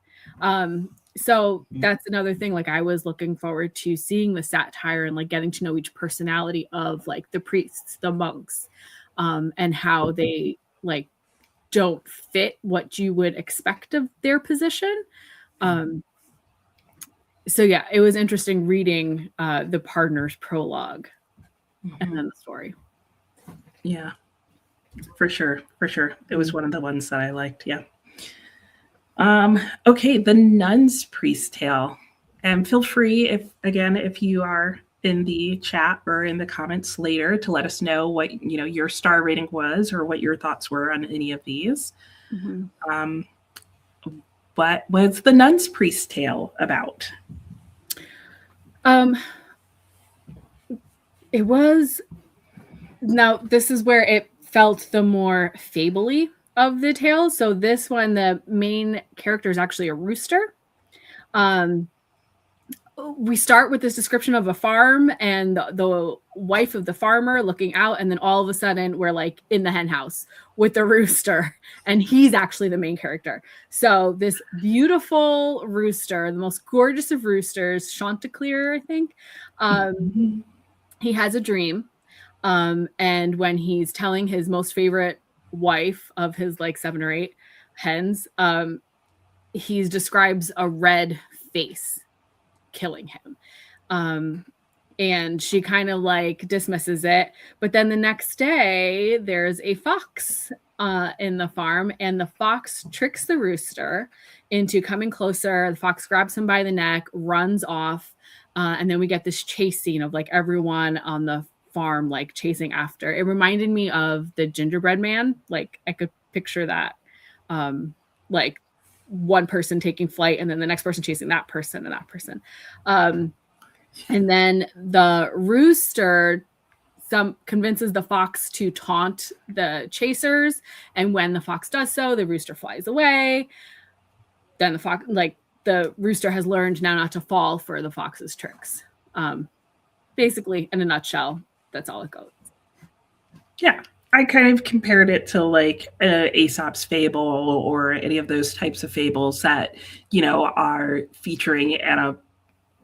So that's another thing. Like I was looking forward to seeing the satire and like getting to know each personality of like the priests, the monks, and how they like don't fit what you would expect of their position. So yeah, it was interesting reading the partner's prologue and then the story. Yeah, for sure. It was one of the ones that I liked. Yeah. Okay, the Nun's Priest Tale. And feel free, if you are in the chat or in the comments later, to let us know what your star rating was or what your thoughts were on any of these. What was the Nun's Priest Tale about? It was, now this is where it felt the more fable-y of the tale. So this one, the main character is actually a rooster. We start with this description of a farm and the wife of the farmer looking out, and then all of a sudden we're like in the hen house with the rooster, and he's actually the main character. So this beautiful rooster, the most gorgeous of roosters, Chanticleer, I think, he has a dream, and when he's telling his most favorite wife of his like 7 or 8 hens, he describes a red face killing him, and she kind of like dismisses it. But then the next day there's a fox in the farm, and the fox tricks the rooster into coming closer. The fox grabs him by the neck, runs off, and then we get this chase scene of like everyone on the farm like chasing after. It reminded me of the Gingerbread Man. Like I could picture that, like one person taking flight and then the next person chasing that person and that person. And then the rooster convinces the fox to taunt the chasers. And when the fox does so, the rooster flies away. Then the rooster has learned now not to fall for the fox's tricks. Basically, in a nutshell, that's all it goes. Yeah. I kind of compared it to like Aesop's fable or any of those types of fables that, are featuring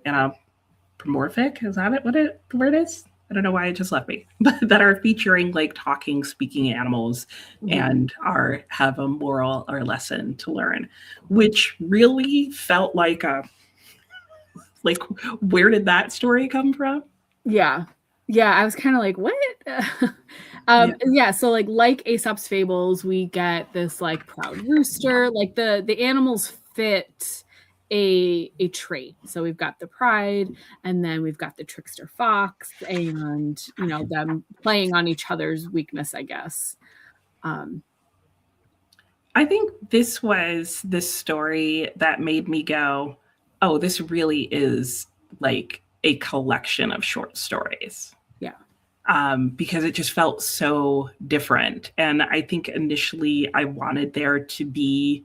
anthropomorphic. Is that the word is? I don't know why it just left me, but that are featuring like talking, speaking animals and have a moral or lesson to learn, which really felt like where did that story come from? Yeah. I was kind of like, what? So like Aesop's fables, we get this like proud rooster, like the animals fit a trait. So we've got the pride, and then we've got the trickster fox, and them playing on each other's weakness, I guess. I think this was the story that made me go, oh, this really is like a collection of short stories. Yeah. Because it just felt so different. And I think initially I wanted there to be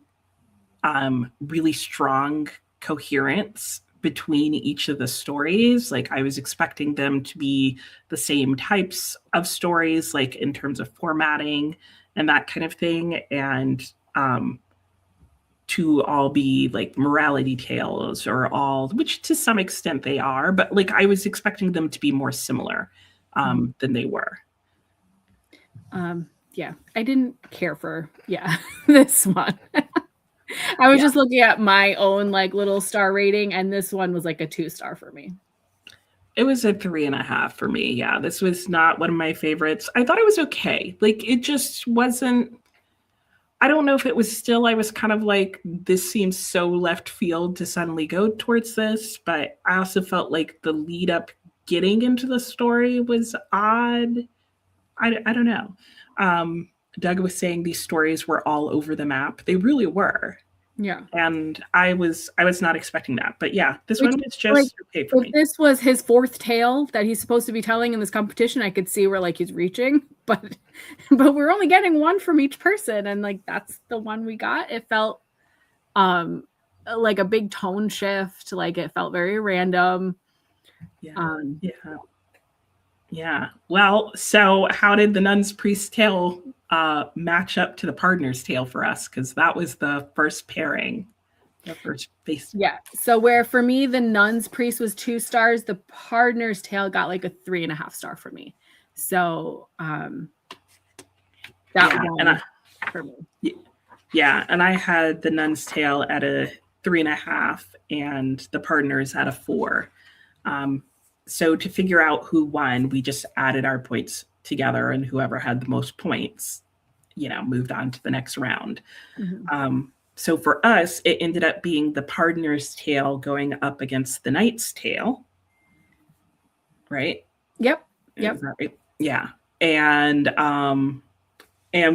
really strong coherence between each of the stories. Like I was expecting them to be the same types of stories, like in terms of formatting and that kind of thing. And to all be like morality tales or all, which to some extent they are, but like I was expecting them to be more similar than they were. Yeah, I didn't care for this one. I was just looking at my own like little star rating, and this one was like a 2-star for me. It was a 3.5 for me. Yeah, this was not one of my favorites. I thought it was okay. Like it just wasn't. I don't know if it was still. I was kind of like, this seems so left field to suddenly go towards this, but I also felt like the lead up getting into the story was odd. I don't know. Doug was saying these stories were all over the map. They really were. Yeah. And I was not expecting that. But yeah, this one was just like, okay for me. If this was his 4th tale that he's supposed to be telling in this competition, I could see where like he's reaching, but we're only getting one from each person, and like that's the one we got. It felt like a big tone shift, like it felt very random. Yeah. Well, so how did the nun's priest tale match up to the partner's tale for us? Because that was the first pairing, the first face. Yeah. So where for me the nun's priest was 2 stars, the partner's tale got like a 3.5 star for me. So for me. Yeah, and I had the nun's tale at a 3.5, and the partners at a 4. So to figure out who won, we just added our points together, and whoever had the most points, moved on to the next round. Mm-hmm. So for us, it ended up being the partner's tale going up against the knight's tale. Right? Yep. Is that right? Yeah. And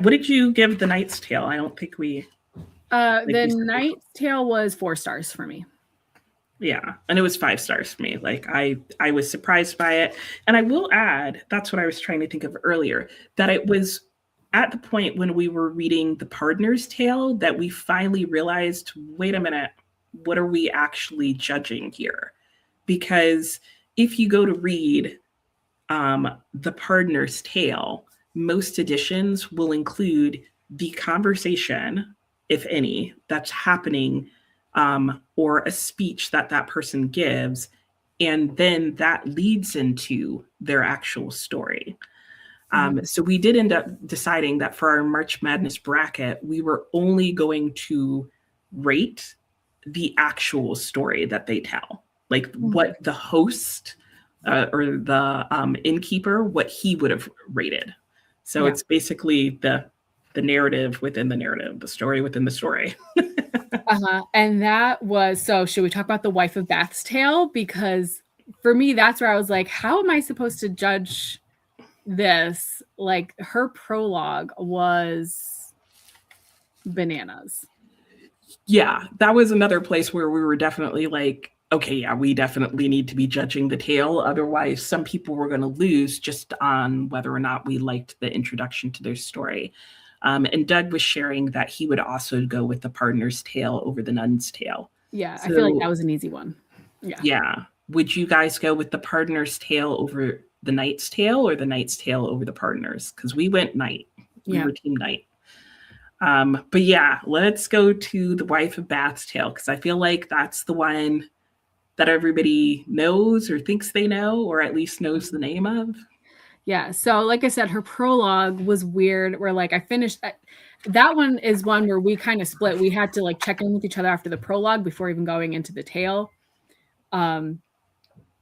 what did you give the knight's tale? I don't think we. The knight's tale was 4 stars for me. Yeah, and it was 5 stars for me. Like I was surprised by it. And I will add, that's what I was trying to think of earlier, that it was at the point when we were reading the partner's tale that we finally realized, wait a minute, what are we actually judging here? Because if you go to read the partner's tale, most editions will include the conversation, if any, that's happening or a speech that person gives, and then that leads into their actual story. So we did end up deciding that for our March Madness bracket, we were only going to rate the actual story that they tell, like what the host or the innkeeper, what he would have rated. So it's basically the narrative within the narrative, the story within the story. And that was, so should we talk about the wife of Bath's tale? Because for me, that's where I was like, how am I supposed to judge this? Like her prologue was bananas. Yeah, that was another place where we were definitely like, okay, yeah, we definitely need to be judging the tale. Otherwise, some people were going to lose just on whether or not we liked the introduction to their story. And Doug was sharing that he would also go with the partner's tale over the nun's tale. Yeah, so, I feel like that was an easy one. Yeah. Would you guys go with the partner's tale over the knight's tale or the knight's tale over the partner's? Because we went knight. We were team knight. But yeah, let's go to the wife of Bath's tale, because I feel like that's the one that everybody knows or thinks they know, or at least knows the name of. Yeah. So like I said, her prologue was weird, where like I finished that one is one where we kind of split. We had to like check in with each other after the prologue before even going into the tale.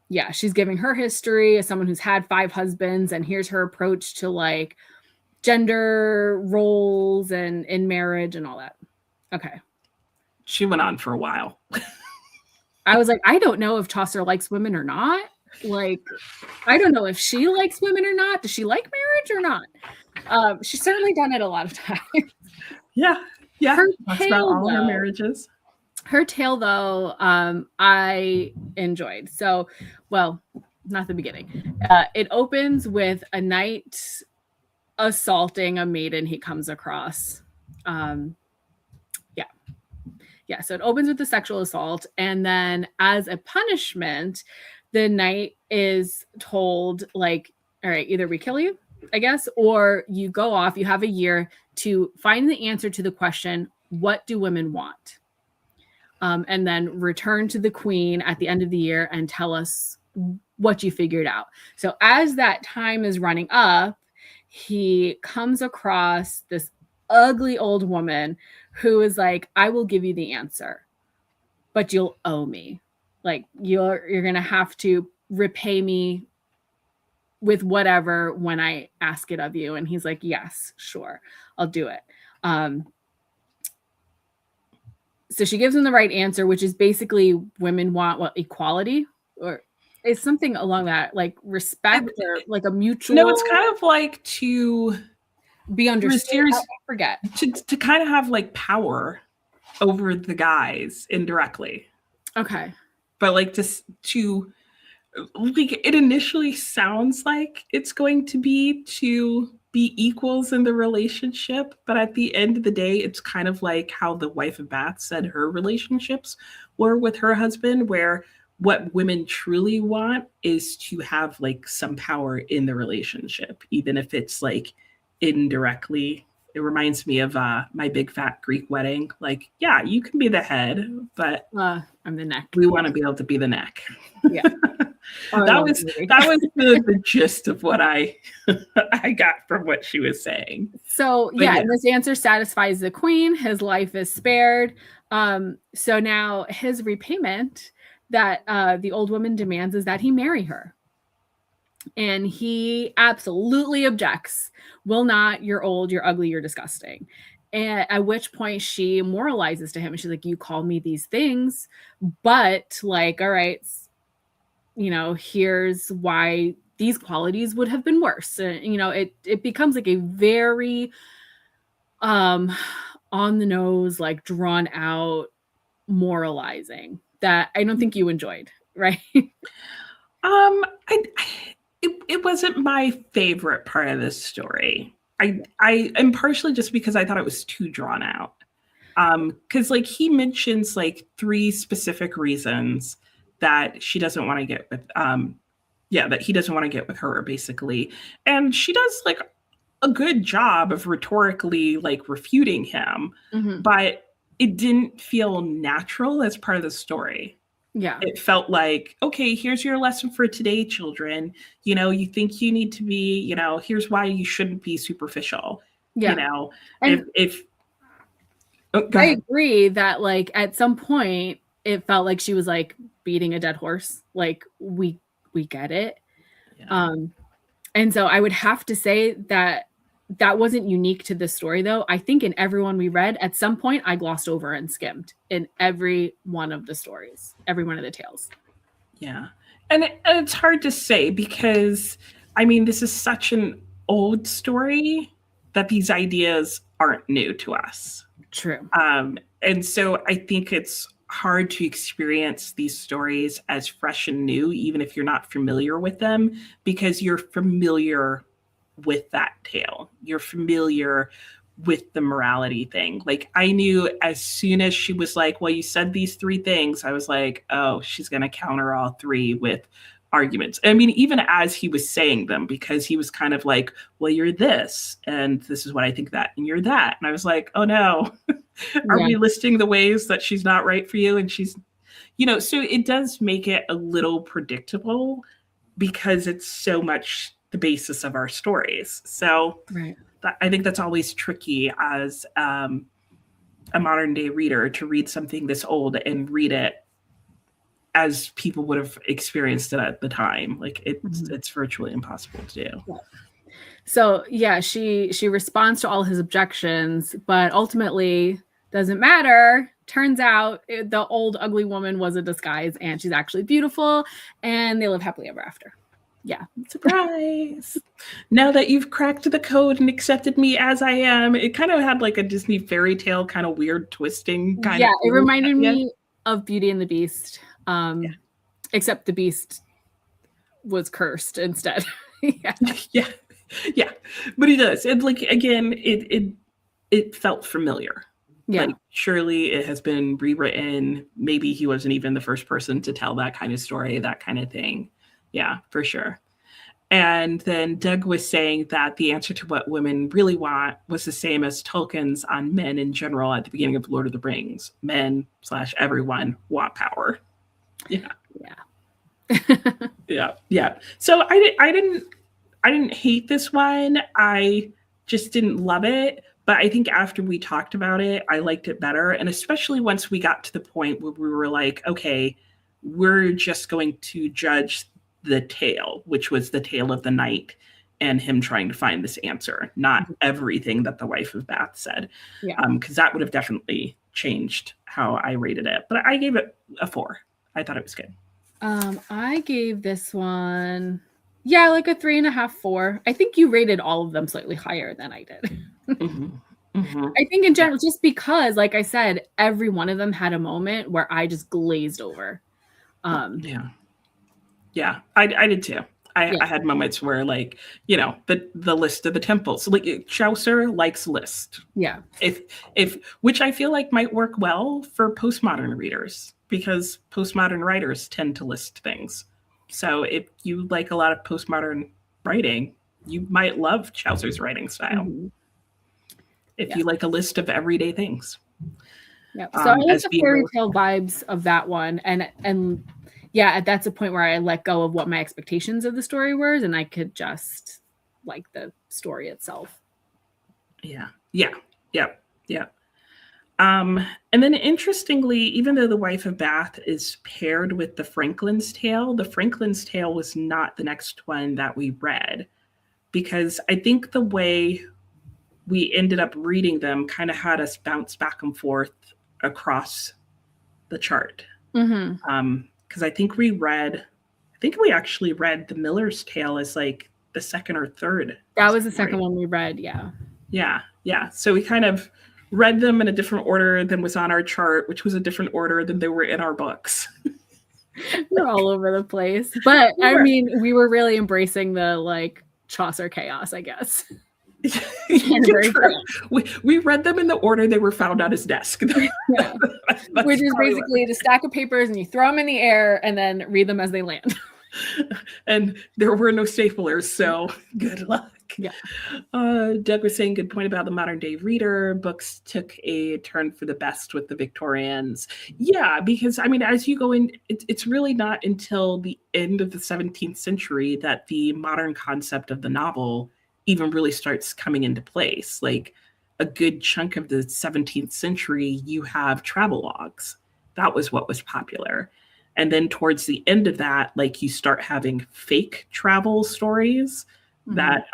Yeah, she's giving her history as someone who's had 5 husbands, and here's her approach to like gender roles and in marriage and all that. Okay. She went on for a while. I was like, I don't know if Chaucer likes women or not. Like, I don't know if she likes women or not. Does she like marriage or not? She's certainly done it a lot of times. Yeah. Her Talks about tale, all her though, marriages. her tale, though, I enjoyed. So, well, not the beginning. It opens with a knight assaulting a maiden he comes across. Yeah, so it opens with the sexual assault, and then as a punishment, the knight is told, like, all right, either we kill you, I guess, or you go off, you have a year to find the answer to the question, what do women want? And then return to the queen at the end of the year and tell us what you figured out. So as that time is running up, he comes across this ugly old woman who is like, I will give you the answer, but you'll owe me. Like, you're gonna have to repay me with whatever when I ask it of you. And he's like, yes, sure, I'll do it. So she gives him the right answer, which is basically women want what, equality, or it's something along that, like respect, or like a mutual. No, it's kind of like to be understood. I forget. To kind of have like power over the guys indirectly. Okay. But like to like, it initially sounds like it's going to be equals in the relationship, but at the end of the day, it's kind of like how the wife of Bath said her relationships were with her husband, where what women truly want is to have like some power in the relationship, even if it's like indirectly. It reminds me of My Big Fat Greek Wedding. Like, yeah, you can be the head, but I'm the neck. We want to be able to be the neck. Yeah. That was the gist of what I got from what she was saying. So yeah, this answer satisfies the queen. His life is spared. So now his repayment that the old woman demands is that he marry her. And he absolutely objects. Will not, you're old, you're ugly, you're disgusting. And at which point she moralizes to him. And she's like, you call me these things, but like, all right, you know, here's why these qualities would have been worse. You know, it becomes like a very on the nose, like drawn out moralizing that I don't think you enjoyed, right? It wasn't my favorite part of this story. I am partially just because I thought it was too drawn out. Because like he mentions like 3 specific reasons that she doesn't want to get with that he doesn't want to get with her, basically. And she does like a good job of rhetorically like refuting him, but it didn't feel natural as part of the story. Yeah. It felt like, okay, here's your lesson for today, children. You know, you think you need to be, you know, here's why you shouldn't be superficial. Yeah. You know, and if I agree that like at some point it felt like she was like beating a dead horse. Like we get it. Yeah. And so I would have to say that wasn't unique to this story, though. I think in everyone we read, at some point I glossed over and skimmed in every one of the stories, every one of the tales. Yeah. And it's hard to say because, I mean, this is such an old story that these ideas aren't new to us. True. And so I think it's hard to experience these stories as fresh and new, even if you're not familiar with them, because you're familiar with that tale. You're familiar with the morality thing. Like I knew as soon as she was like, well, you said these 3 things, I was like, oh, she's going to counter all 3 with arguments. I mean, even as he was saying them, because he was kind of like, well, you're this, and this is what I think that, and you're that. And I was like, oh no, are we listing the ways that she's not right for you? And she's, you know, so it does make it a little predictable because it's so much the basis of our stories. So I think that's always tricky as a modern day reader to read something this old and read it as people would have experienced it at the time. Like it's virtually impossible to do. Yeah. So yeah, she responds to all his objections, but ultimately doesn't matter turns out the old ugly woman was a disguise and she's actually beautiful and they live happily ever after. Yeah. Surprise. Now that you've cracked the code and accepted me as I am, it kind of had like a Disney fairy tale kind of weird twisting kind of. Yeah, it reminded me of Beauty and the Beast. Except the Beast was cursed instead. Yeah. But he does. It like again, it felt familiar. Yeah. Like surely it has been rewritten. Maybe he wasn't even the first person to tell that kind of story, that kind of thing. Yeah, for sure. And then Doug was saying that the answer to what women really want was the same as Tolkien's on men in general at the beginning of Lord of the Rings. Men / everyone want power. Yeah. Yeah. So I didn't hate this one. I just didn't love it. But I think after we talked about it, I liked it better. And especially once we got to the point where we were like, okay, we're just going to judge the tale, which was the tale of the night and him trying to find this answer, not everything that the wife of Bath said. Because that would have definitely changed how I rated it. But I gave it a 4. I thought it was good. I gave this one, like a 3.5, 4. I think you rated all of them slightly higher than I did. I think in general, just because, like I said, every one of them had a moment where I just glazed over. Yeah, I did too. I had moments where, like, the list of the temples. Like Chaucer likes list. Yeah. If which I feel like might work well for postmodern readers because postmodern writers tend to list things. So if you like a lot of postmodern writing, you might love Chaucer's writing style. If you like a list of everyday things. Yeah. So I like the fairy tale vibes of that one, and that's a point where I let go of what my expectations of the story were, and I could just like the story itself. Yeah. And then interestingly, even though the wife of Bath is paired with the Franklin's Tale, the Franklin's Tale was not the next one that we read, because I think the way we ended up reading them kind of had us bounce back and forth across the chart. Because I think we actually read the Miller's Tale as like the second or third. That was the second one we read. Yeah. So we kind of read them in a different order than was on our chart, which was a different order than they were in our books. We're all over the place. But I mean, we were really embracing the like Chaucer chaos, I guess. We read them in the order they were found on his desk. Which is basically the stack of papers and you throw them in the air and then read them as they land. And there were no staplers, so good luck. Yeah. Doug was saying good point about the modern day reader. Books took a turn for the best with the Victorians. Yeah, because I mean, as you go in, it's really not until the end of the 17th century that the modern concept of the novel even really starts coming into place. Like a good chunk of the 17th century, you have travelogues. That was what was popular. And then towards the end of that, like you start having fake travel stories that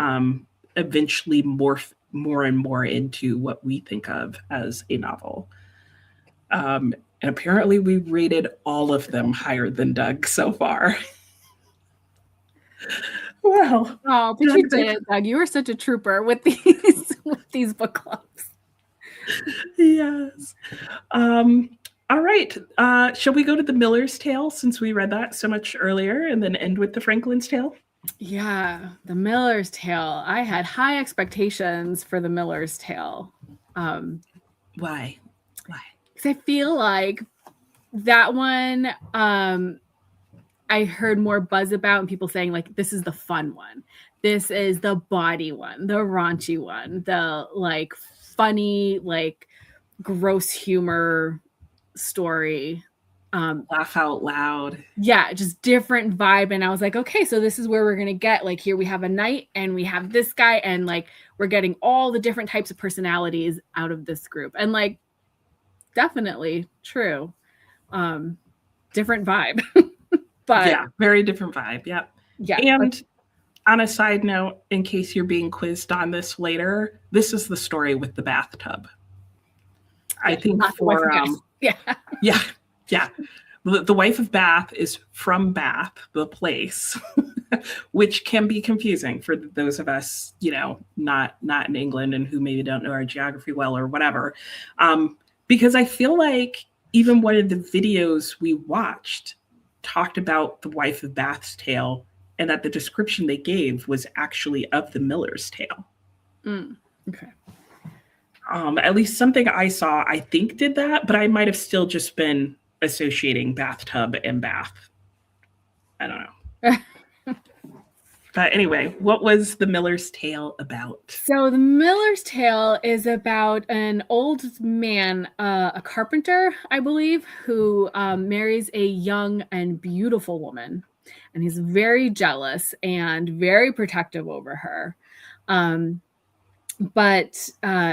eventually morph more and more into what we think of as a novel. And apparently we rated all of them higher than Doug so far. Well, but you did, Doug. You were such a trooper with these book clubs. Yes. All right. Shall we go to the Miller's Tale since we read that so much earlier, and then end with the Franklin's Tale? Yeah, the Miller's Tale. I had high expectations for the Miller's Tale. Why? Because I feel like that one. I heard more buzz about and people saying like, this is the fun one. This is the body one, the raunchy one, the like funny, like gross humor story. Laugh out loud. Yeah, just different vibe. And I was like, okay, so this is where we're going to get like, here we have a knight and we have this guy and like, we're getting all the different types of personalities out of this group. And like, definitely true. Different vibe. But yeah, very different vibe. Yep. Yeah. And on a side note, in case you're being quizzed on this later, this is the story with the bathtub. I think for Yeah. Yeah. Yeah. The wife of Bath is from Bath, the place, which can be confusing for those of us, not in England and who maybe don't know our geography well or whatever. Because I feel like even one of the videos we watched talked about the wife of Bath's tale, and that the description they gave was actually of the Miller's tale. Okay. At least something I saw, I think, did that, but I might have still just been associating bathtub and bath. I don't know. But anyway, what was the Miller's Tale about? So the Miller's Tale is about an old man, a carpenter, I believe, who marries a young and beautiful woman. And he's very jealous and very protective over her. But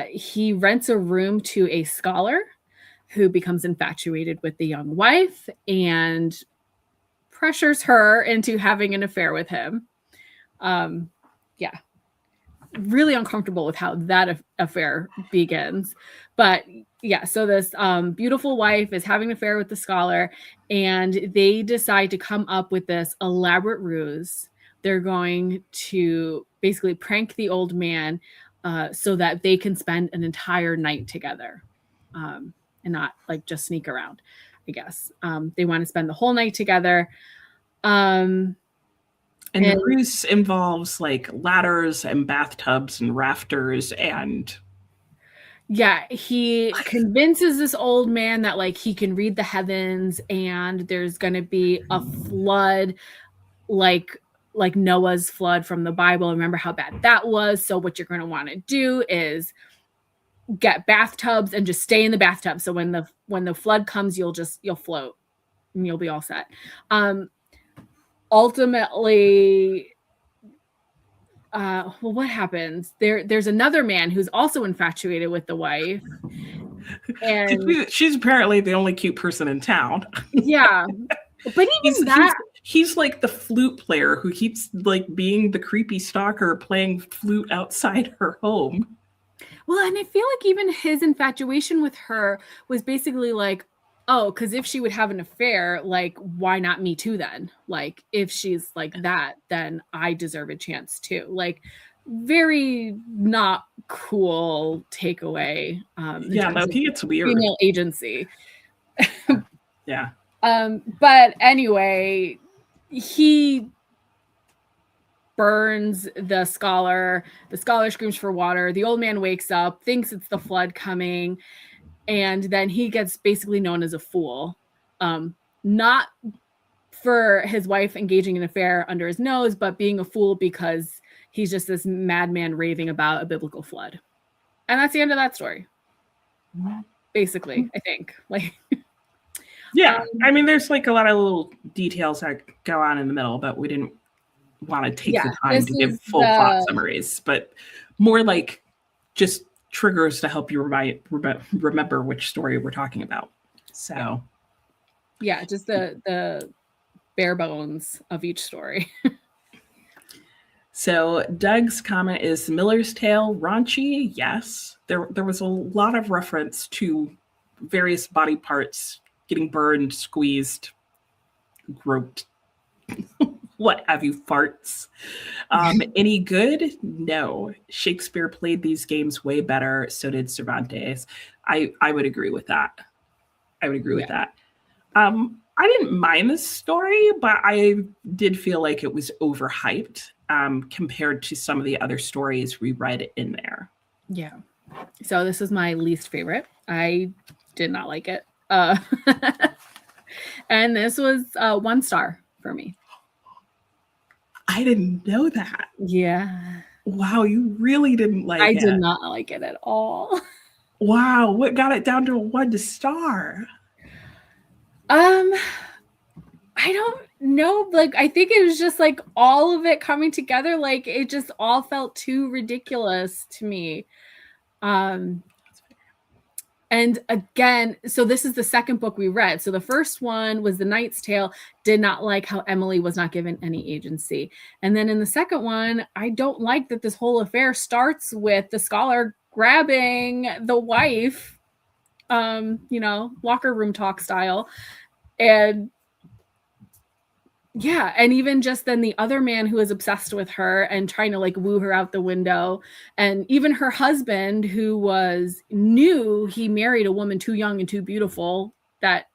he rents a room to a scholar who becomes infatuated with the young wife and pressures her into having an affair with him. Yeah, really uncomfortable with how that affair begins. But yeah, so this beautiful wife is having an affair with the scholar, and they decide to come up with this elaborate ruse. They're going to basically prank the old man so that they can spend an entire night together and not like just sneak around, I guess. They want to spend the whole night together. And the ruse involves like ladders and bathtubs and rafters and... Yeah, he convinces this old man that like he can read the heavens and there's going to be a flood like Noah's flood from the Bible. Remember how bad that was? So what you're going to want to do is get bathtubs and just stay in the bathtub. So when the flood comes, you'll float and you'll be all set. Ultimately, well, what happens? There's another man who's also infatuated with the wife, and she's apparently the only cute person in town. Yeah, but even he's like the flute player who keeps like being the creepy stalker playing flute outside her home. Well, and I feel like even his infatuation with her was basically like, oh, because if she would have an affair, like, why not me too then? Like, if she's like that, then I deserve a chance too. Like, very not cool takeaway. Yeah, no, he gets weird. Female agency. Yeah. But anyway, he burns the scholar. The scholar screams for water. The old man wakes up, thinks it's the flood coming. And then he gets basically known as a fool, not for his wife engaging in an affair under his nose, but being a fool because he's just this madman raving about a biblical flood. And that's the end of that story. Basically, I think. Like, yeah, I mean, there's like a lot of little details that go on in the middle, but we didn't want to take the time to give full plot summaries, but more like just triggers to help you remember which story we're talking about. So yeah, just the bare bones of each story. So Doug's comment is Miller's Tale raunchy? Yes. There was a lot of reference to various body parts getting burned, squeezed, groped. What have you, farts? Any good? No. Shakespeare played these games way better. So did Cervantes. I would agree with that. I didn't mind this story, but I did feel like it was overhyped compared to some of the other stories we read in there. Yeah. So this is my least favorite. I did not like it. And this was 1 star for me. I didn't know that. Yeah. Wow, you really didn't like it. I did not like it at all. Wow, what got it down to a 1 star? I don't know. Like, I think it was just like all of it coming together. Like, it just all felt too ridiculous to me. And again, so this is the second book we read. So the first one was The Knight's Tale. Did not like how Emily was not given any agency. And then in the second one, I don't like that this whole affair starts with the scholar grabbing the wife locker room talk style. And yeah, and even just then the other man who is obsessed with her and trying to like woo her out the window, and even her husband who knew he married a woman too young and too beautiful, that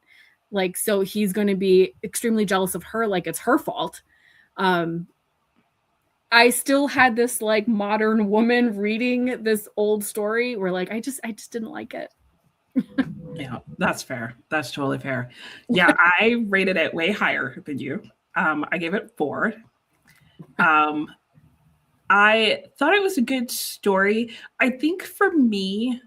like, so he's going to be extremely jealous of her, like it's her fault. I still had this like modern woman reading this old story where like I just didn't like it. Yeah, that's fair. That's totally fair. Yeah, I rated it way higher than you. I gave it 4. I thought it was a good story. I think for me,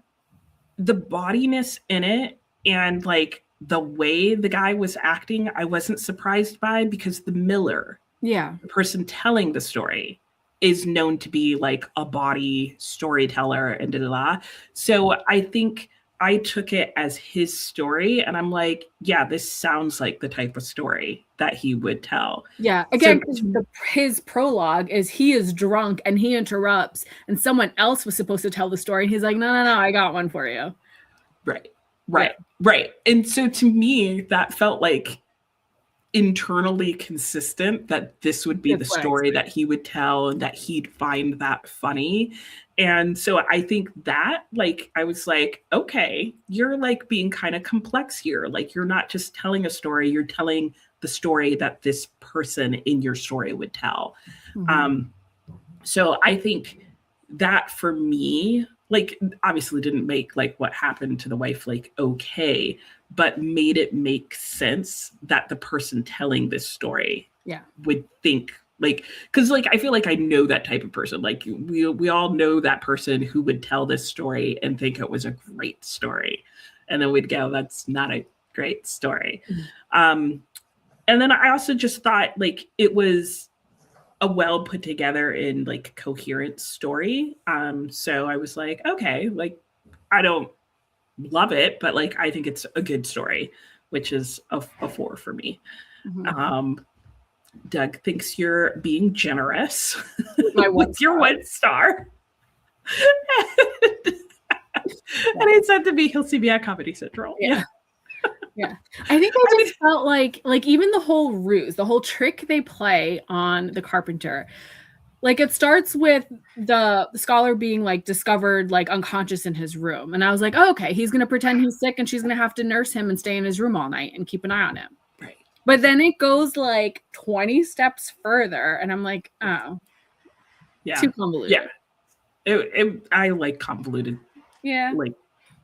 the bodiness in it and like the way the guy was acting, I wasn't surprised by, because the Miller, Yeah. the person telling the story, is known to be like a body storyteller and da da da. So I think I took it as his story, and I'm like, yeah, this sounds like the type of story that he would tell. Yeah. Again, So, his prologue is he is drunk and he interrupts, and someone else was supposed to tell the story. And he's like, no, I got one for you. Right. And so to me, that felt like internally consistent, that this would be the story that he would tell and that he'd find that funny. And so I think that, like, I was like, okay, you're like being kind of complex here. Like, you're not just telling a story, you're telling the story that this person in your story would tell. Mm-hmm. So I think that for me, like, obviously didn't make like what happened to the wife like okay, but made it make sense that the person telling this story would think like, because like I feel like I know that type of person. Like we all know that person who would tell this story and think it was a great story, and then we'd go, that's not a great story. And then I also just thought like it was a well put together and like coherent story. So I was like, okay, like I don't love it, but like I think it's a good story, which is a 4 for me. Mm-hmm. Doug thinks you're being generous with your 1 star. And he said to me, he'll see me at Comedy Central. Yeah. I think I just felt like even the whole ruse, the whole trick they play on the carpenter, like it starts with the scholar being like discovered like unconscious in his room. And I was like, oh, okay, he's going to pretend he's sick and she's going to have to nurse him and stay in his room all night and keep an eye on him. Right. But then it goes like 20 steps further. And I'm like, oh, yeah, too convoluted. Yeah. I like convoluted like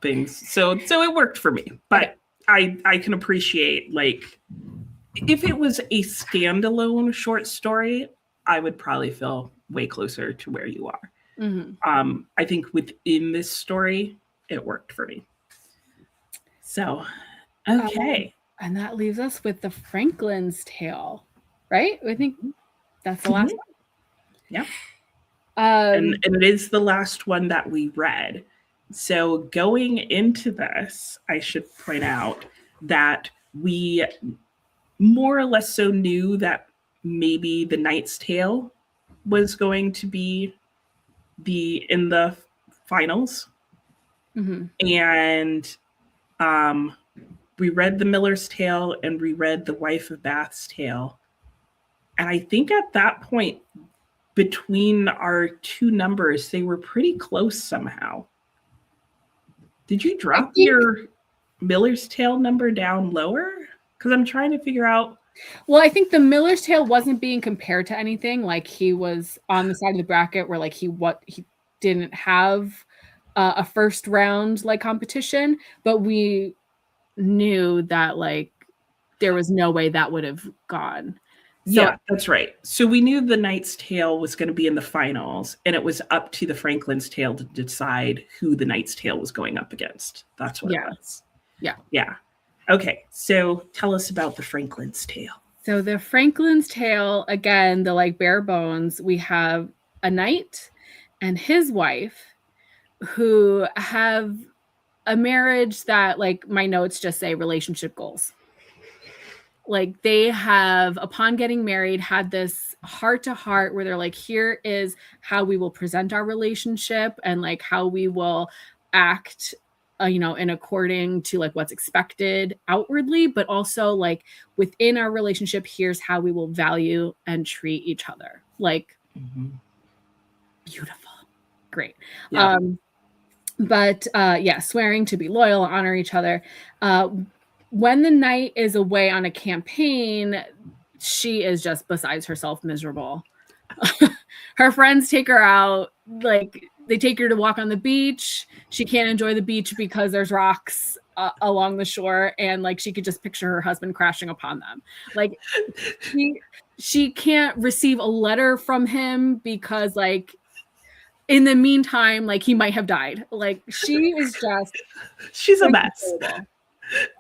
things. So it worked for me. But I can appreciate like if it was a standalone short story, I would probably feel way closer to where you are. Mm-hmm. I think within this story, it worked for me. So, okay. And that leaves us with the Franklin's Tale, right? I think that's the last one. Yeah. And it is the last one that we read. So going into this, I should point out that we more or less so knew that maybe The Knight's Tale was going to be in the finals. Mm-hmm. And we read The Miller's Tale and we read The Wife of Bath's Tale. And I think at that point, between our 2 numbers, they were pretty close somehow. Did you drop your Miller's Tale number down lower? Because I'm trying to figure out. Well, I think the Miller's Tale wasn't being compared to anything. Like he was on the side of the bracket where like he didn't have a first round like competition, but we knew that like there was no way that would have gone. So, yeah, that's right. So we knew The Knight's Tale was going to be in the finals, and it was up to the Franklin's Tale to decide who The Knight's Tale was going up against. That's what it was. Yeah. Okay, so tell us about the Franklin's Tale. So the Franklin's Tale, again, the like bare bones, we have a knight and his wife who have a marriage that, like, my notes just say relationship goals. Like they have, upon getting married, had this heart-to-heart where they're like, here is how we will present our relationship and like how we will act and according to like what's expected outwardly, but also like within our relationship, here's how we will value and treat each other. Like, beautiful. Great. Yeah. But swearing to be loyal, honor each other. When the knight is away on a campaign, she is just besides herself miserable. Her friends take her out, like they take her to walk on the beach. She can't enjoy the beach because there's rocks along the shore, and like she could just picture her husband crashing upon them. Like she can't receive a letter from him because like in the meantime, like he might have died. Like she's a mess.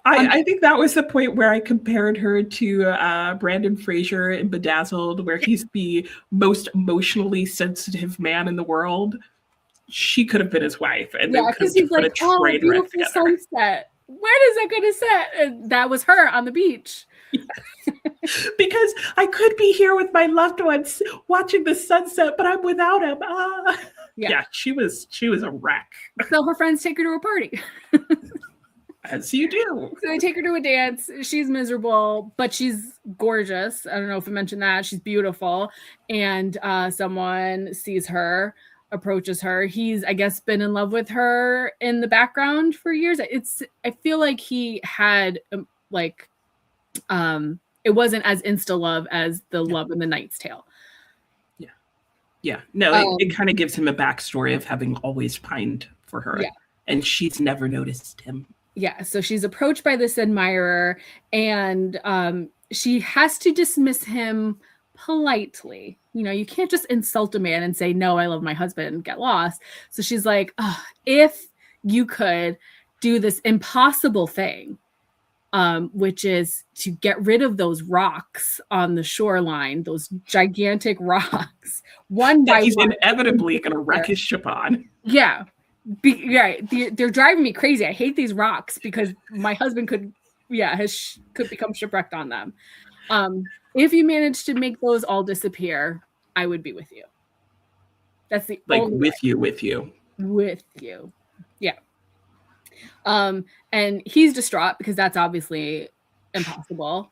I think that was the point where I compared her to Brandon Fraser in Bedazzled, where he's the most emotionally sensitive man in the world. She could have been his wife, and yeah, because he's like, "Oh, beautiful sunset. When is it going to set?" And that was her on the beach. Yeah. Because I could be here with my loved ones watching the sunset, but I'm without him. Yeah, she was a wreck. So her friends take her to a party. As you do. So they take her to a dance. She's miserable, but she's gorgeous. I don't know if I mentioned that. She's beautiful. And someone sees her, approaches her. He's, I guess, been in love with her in the background for years. I feel like he had it wasn't as insta love as the love in The Knight's Tale. Yeah. No, it kind of gives him a backstory of having always pined for her. Yeah. And she's never noticed him. Yeah, so she's approached by this admirer, and she has to dismiss him politely. You can't just insult a man and say, "No, I love my husband, get lost." So she's like, if you could do this impossible thing, which is to get rid of those rocks on the shoreline, those gigantic rocks, one by one. He's inevitably going to wreck his ship on. Yeah. They're driving me crazy. I hate these rocks because my husband could become shipwrecked on them. If you manage to make those all disappear, I would be with you. That's the only way. With you. Yeah. And he's distraught because that's obviously impossible.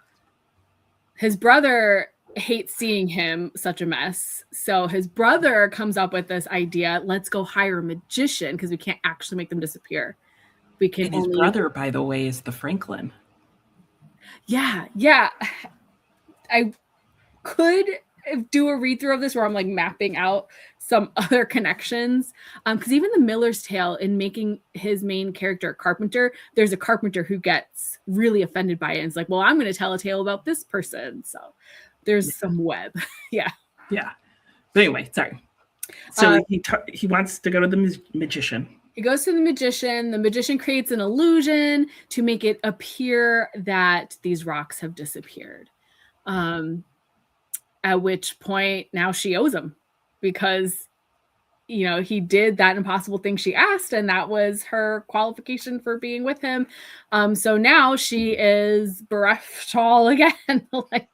His brother hates seeing him such a mess. So his brother comes up with this idea, let's go hire a magician because we can't actually make them disappear. And his brother, by the way, is the Franklin. Yeah. I could do a read through of this where I'm like mapping out some other connections. Because even the Miller's Tale, in making his main character a carpenter, there's a carpenter who gets really offended by it and is like, well, I'm going to tell a tale about this person. So there's some web. Yeah. But anyway, sorry. So he wants to go to the magician. He goes to the magician. The magician creates an illusion to make it appear that these rocks have disappeared. At which point now she owes him because, he did that impossible thing she asked, and that was her qualification for being with him. So now she is bereft all again. Like,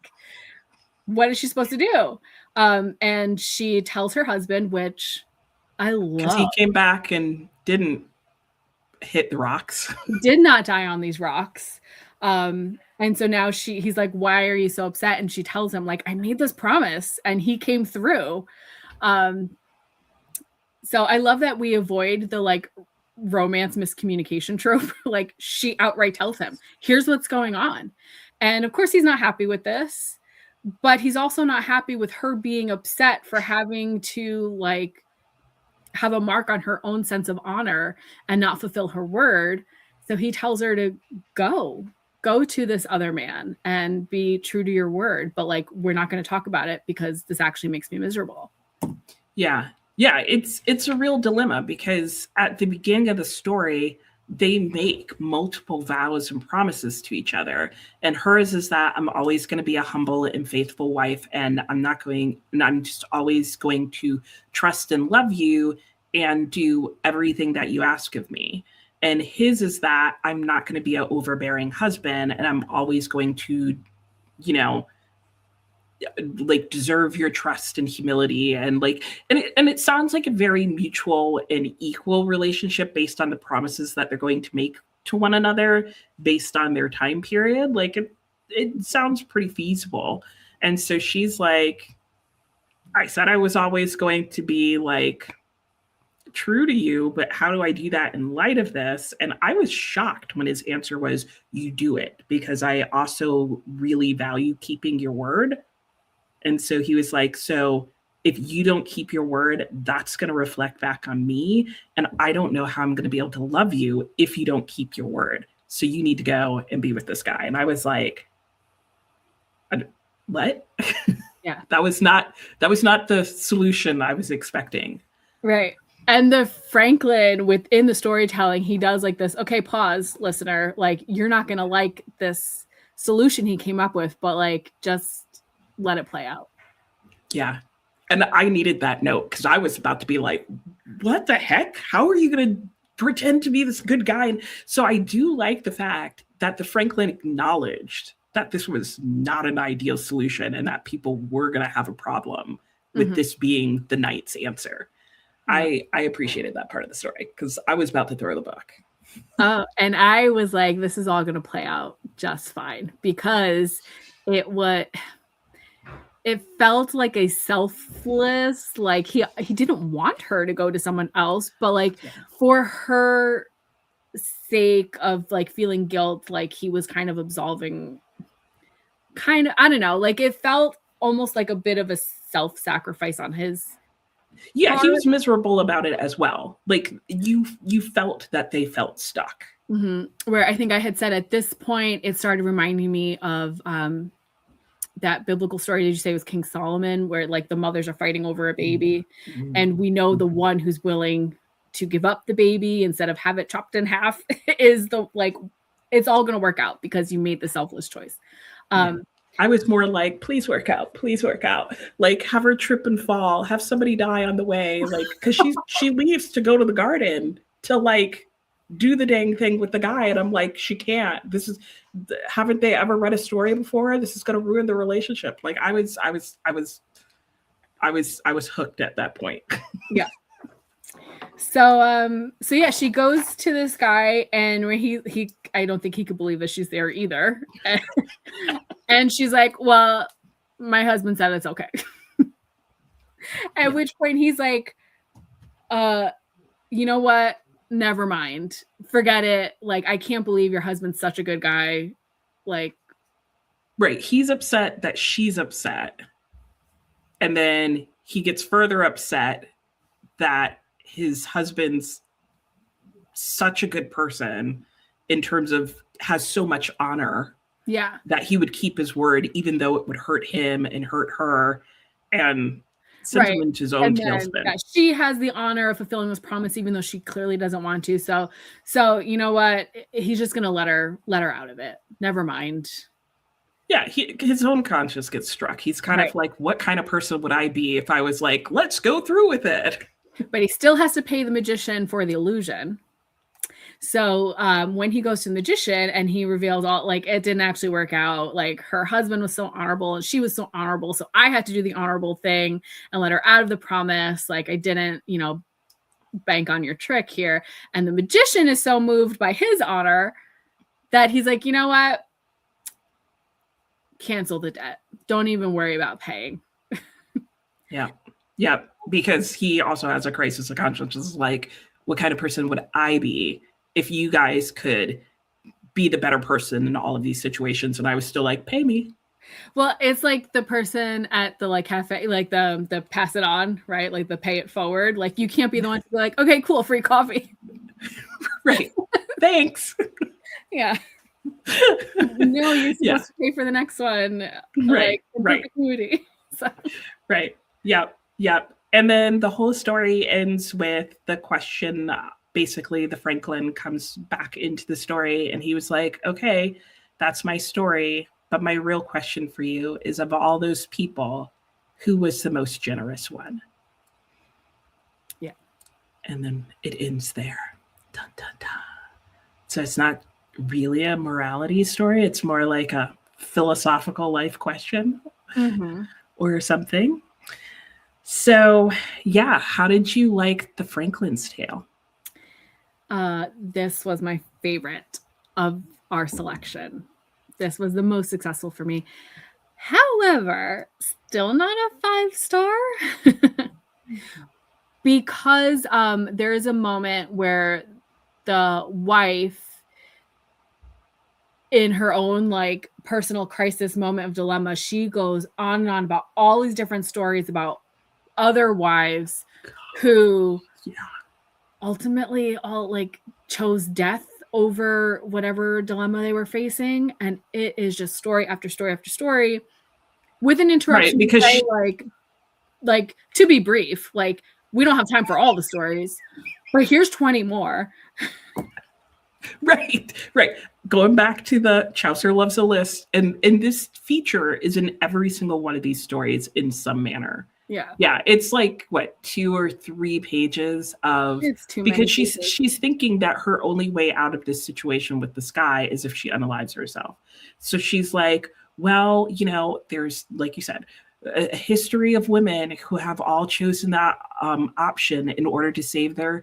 what is she supposed to do? And she tells her husband, which I love. Because he came back and didn't hit the rocks. He did not die on these rocks. And so now he's like, why are you so upset? And she tells him, like, I made this promise and he came through. So I love that we avoid the like romance miscommunication trope. Like, she outright tells him, here's what's going on. And of course he's not happy with this. But he's also not happy with her being upset for having to like have a mark on her own sense of honor and not fulfill her word. So he tells her to go to this other man and be true to your word. But like, we're not going to talk about it because this actually makes me miserable. Yeah. It's a real dilemma because at the beginning of the story, they make multiple vows and promises to each other. And hers is that I'm always going to be a humble and faithful wife. And I'm just always going to trust and love you and do everything that you ask of me. And his is that I'm not going to be an overbearing husband. And I'm always going to, like deserve your trust and humility, and like, and it sounds like a very mutual and equal relationship based on the promises that they're going to make to one another based on their time period. Like it sounds pretty feasible. And so she's like, I said I was always going to be like true to you, but how do I do that in light of this? And I was shocked when his answer was, you do it, because I also really value keeping your word. And so he was like, so if you don't keep your word, that's going to reflect back on me. And I don't know how I'm going to be able to love you if you don't keep your word. So you need to go and be with this guy. And I was like, what? Yeah. That was not the solution I was expecting. Right. And the Franklin within the storytelling, he does like this, okay, pause, listener. Like, you're not going to like this solution he came up with, but like, just let it play out. Yeah. And I needed that note because I was about to be like, what the heck? How are you going to pretend to be this good guy? And so I do like the fact that the Franklin acknowledged that this was not an ideal solution and that people were going to have a problem with this being the knight's answer. I appreciated that part of the story because I was about to throw the book. Oh, and I was like, this is all going to play out just fine, because it felt like a selfless, like he didn't want her to go to someone else, but like for her sake of like feeling guilt, like he was kind of absolving, I don't know, like it felt almost like a bit of a self-sacrifice on his part. He was miserable about it as well. Like you felt that they felt stuck. Where I think I had said at this point, it started reminding me of that biblical story, did you say it was King Solomon, where like the mothers are fighting over a baby, and we know the one who's willing to give up the baby instead of have it chopped in half is the, like, it's all going to work out because you made the selfless choice. I was more like, please work out, like have her trip and fall, have somebody die on the way, like, because she leaves to go to the garden to like do the dang thing with the guy, and I'm like, she can't. Haven't they ever read a story before? This is going to ruin the relationship. Like I was hooked at that point. Yeah. So yeah, she goes to this guy, and when he I don't think he could believe that she's there either. And she's like, well, my husband said it's okay. At which point he's like, you know what? Never mind. Forget it. Like, I can't believe your husband's such a good guy. Like, right. He's upset that she's upset. And then he gets further upset that his husband's such a good person in terms of has so much honor. Yeah. That he would keep his word, even though it would hurt him and hurt her, and send him into his own tailspin. Yeah, she has the honor of fulfilling this promise, even though she clearly doesn't want to. So you know what? He's just gonna let her out of it. Never mind. Yeah, his own conscience gets struck. He's kind of like, what kind of person would I be if I was like, let's go through with it? But he still has to pay the magician for the illusion. So when he goes to the magician and he reveals all, like, it didn't actually work out. Like, her husband was so honorable and she was so honorable. So I had to do the honorable thing and let her out of the promise. Like, I didn't, bank on your trick here. And the magician is so moved by his honor that he's like, you know what? Cancel the debt. Don't even worry about paying. Yeah. Yeah. Because he also has a crisis of conscience. It's like, what kind of person would I be if you guys could be the better person in all of these situations? And I was still like, pay me. Well, it's like the person at the like cafe, like the pass it on, right? Like the pay it forward. Like, you can't be the one to be like, okay, cool, free coffee. Right. Thanks. Yeah. No, you're supposed to pay for the next one. Right. Like, right. So. Right. Yep. Yep. And then the whole story ends with the question. Basically, the Franklin comes back into the story and he was like, okay, that's my story. But my real question for you is, of all those people, who was the most generous one? Yeah. And then it ends there. Dun, dun, dun. So it's not really a morality story. It's more like a philosophical life question. or something. So, yeah, how did you like the Franklin's Tale? This was my favorite of our selection. This was the most successful for me. However, still not a 5-star because there is a moment where the wife, in her own like personal crisis moment of dilemma, she goes on and on about all these different stories about other wives who ultimately all like chose death over whatever dilemma they were facing, and it is just story after story after story with an interruption, right? Because to say, like to be brief, like we don't have time for all the stories, but here's 20 more. Right. Going back to the Chaucer loves a list, and this feature is in every single one of these stories in some manner. Yeah, it's like what, 2 or 3 pages of, it's too because many pages. she's thinking that her only way out of this situation with the sky is if she unalives herself. So she's like, well, you know, there's, like you said, a history of women who have all chosen that option in order to save their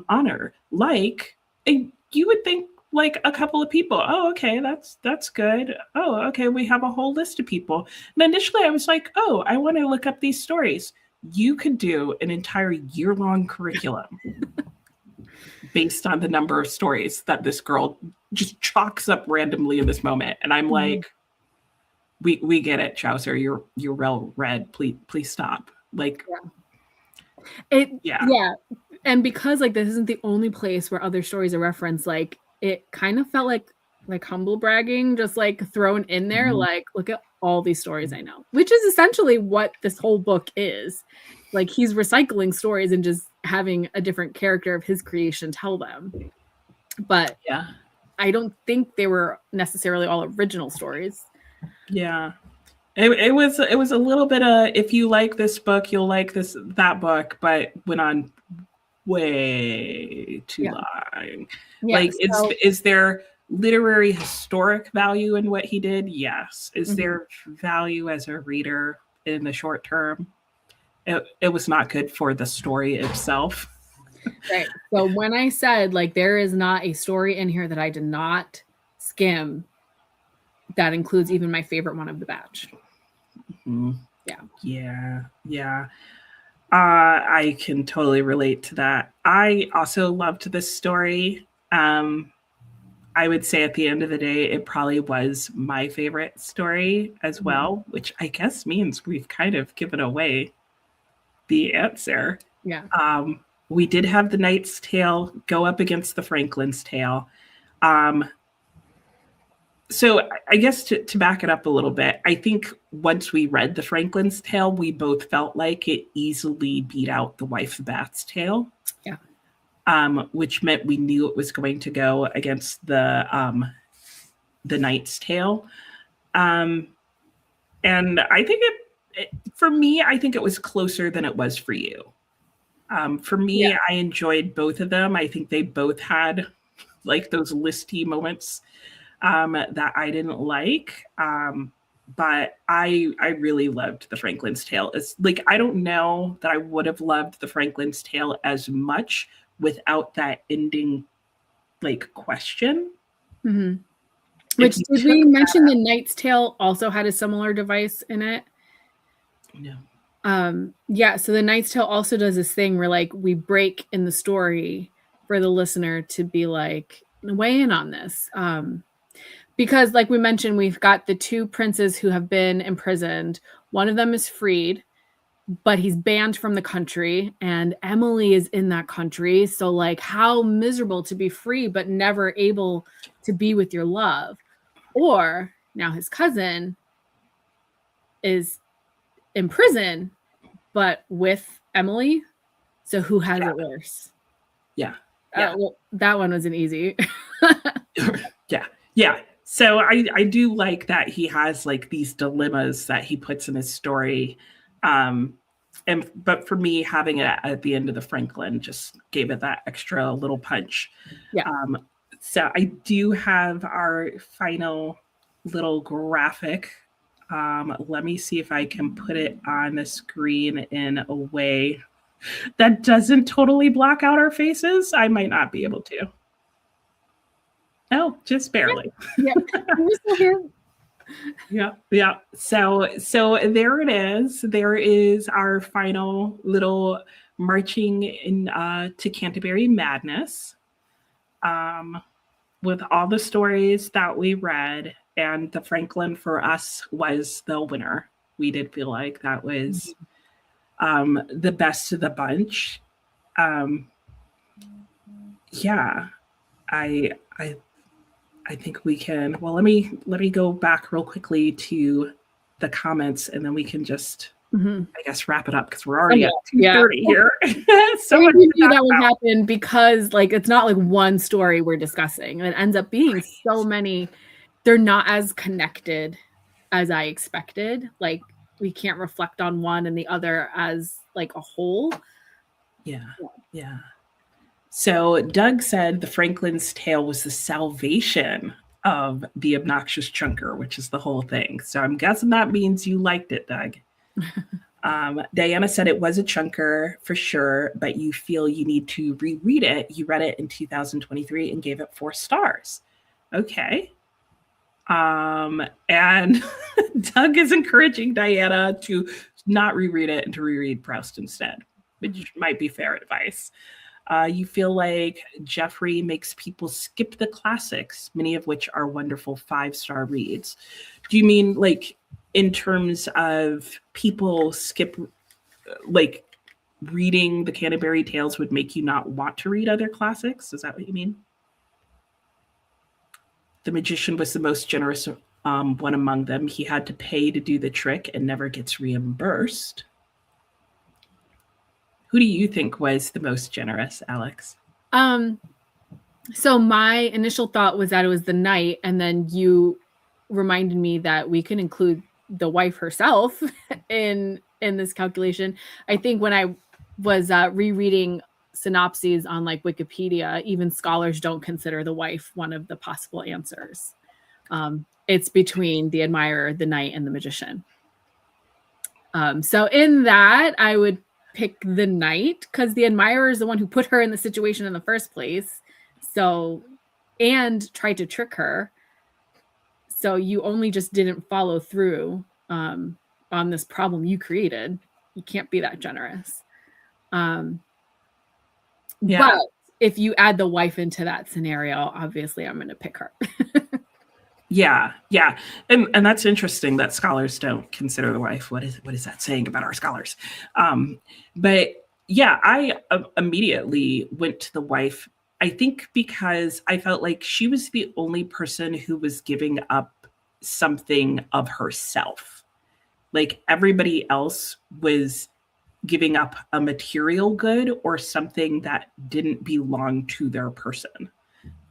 honor. Like, and you would think like a couple of people. Oh, okay, that's good. Oh, okay, we have a whole list of people. And initially I was like, oh, I want to look up these stories. You could do an entire year-long curriculum based on the number of stories that this girl just chalks up randomly in this moment. And I'm like, we get it, Chaucer. You're well read. Please stop. Like, yeah. And because like this isn't the only place where other stories are referenced, like it kind of felt like humble bragging, just like thrown in there, like, look at all these stories I know, which is essentially what this whole book is. Like he's recycling stories and just having a different character of his creation tell them. But yeah, I don't think they were necessarily all original stories. Yeah. It was a little bit of, if you like this book, you'll like that book, but went on way too long. Like, is there literary historic value in what he did? Yes. Is there value as a reader in the short term? It was not good for the story itself. Right. So when I said like there is not a story in here that I did not skim, that includes even my favorite one of the batch. Yeah. I can totally relate to that. I also loved this story. I would say at the end of the day, it probably was my favorite story as well, which I guess means we've kind of given away the answer. Yeah. We did have the Knight's Tale go up against the Franklin's Tale. So I guess to back it up a little bit, I think once we read the Franklin's Tale, we both felt like it easily beat out the Wife of Bath's Tale. Yeah. Which meant we knew it was going to go against the Knight's Tale. And I think for me, I think it was closer than it was for you. For me, I enjoyed both of them. I think they both had like those listy moments that I didn't like. But I really loved the Franklin's Tale. It's like, I don't know that I would have loved the Franklin's Tale as much without that ending like question. Which, did we mention the Knight's Tale also had a similar device in it? No. Yeah, so the Knight's Tale also does this thing where like we break in the story for the listener to be like, weigh in on this. Because like we mentioned, we've got the 2 princes who have been imprisoned. One of them is freed, but he's banned from the country, and Emily is in that country. So like, how miserable to be free, but never able to be with your love. Or now his cousin is in prison, but with Emily. So who has it worse? Yeah. Well, that one was an easy. Yeah. So I do like that he has like these dilemmas that he puts in his story. But for me, having it at the end of the Franklin just gave it that extra little punch. Yeah. So I do have our final little graphic Let me see if I can put it on the screen in a way that doesn't totally block out our faces. I might not be able to. Oh, just barely. Yeah, we're still here. Yeah. So there it is. There is our final little marching in to Canterbury madness. With all the stories that we read, and the Franklin for us was the winner. We did feel like that was the best of the bunch. Yeah, I think we can. Well, let me go back real quickly to the comments, and then we can just, I guess, wrap it up because we're already at 2:30 here. So much that would happen because, like, it's not like one story we're discussing. It ends up being so many. They're not as connected as I expected. Like, we can't reflect on one and the other as like a whole. Yeah. So Doug said the Franklin's tale was the salvation of the obnoxious chunker, which is the whole thing. So I'm guessing that means you liked it, Doug. Diana said it was a chunker for sure, but you feel you need to reread it. You read it in 2023 and gave it 4 stars. Okay. And Doug is encouraging Diana to not reread it and to reread Proust instead, which might be fair advice. You feel like Jeffrey makes people skip the classics, many of which are wonderful 5-star reads. Do you mean like in terms of people skip, like reading the Canterbury Tales would make you not want to read other classics? Is that what you mean? The magician was the most generous one among them. He had to pay to do the trick and never gets reimbursed. Who do you think was the most generous, Alex? So my initial thought was that it was the knight, and then you reminded me that we can include the wife herself in this calculation. I think when I was rereading synopses on like Wikipedia, even scholars don't consider the wife one of the possible answers. It's between the admirer, the knight, and the magician. So in that, I would pick the knight because the admirer is the one who put her in the situation in the first place. So, and tried to trick her. So you only just didn't follow through on this problem you created. You can't be that generous. But if you add the wife into that scenario, obviously I'm going to pick her. Yeah. And that's interesting that scholars don't consider the wife. What is that saying about our scholars? But yeah, I immediately went to the wife, I think because I felt like she was the only person who was giving up something of herself. Like everybody else was giving up a material good or something that didn't belong to their person.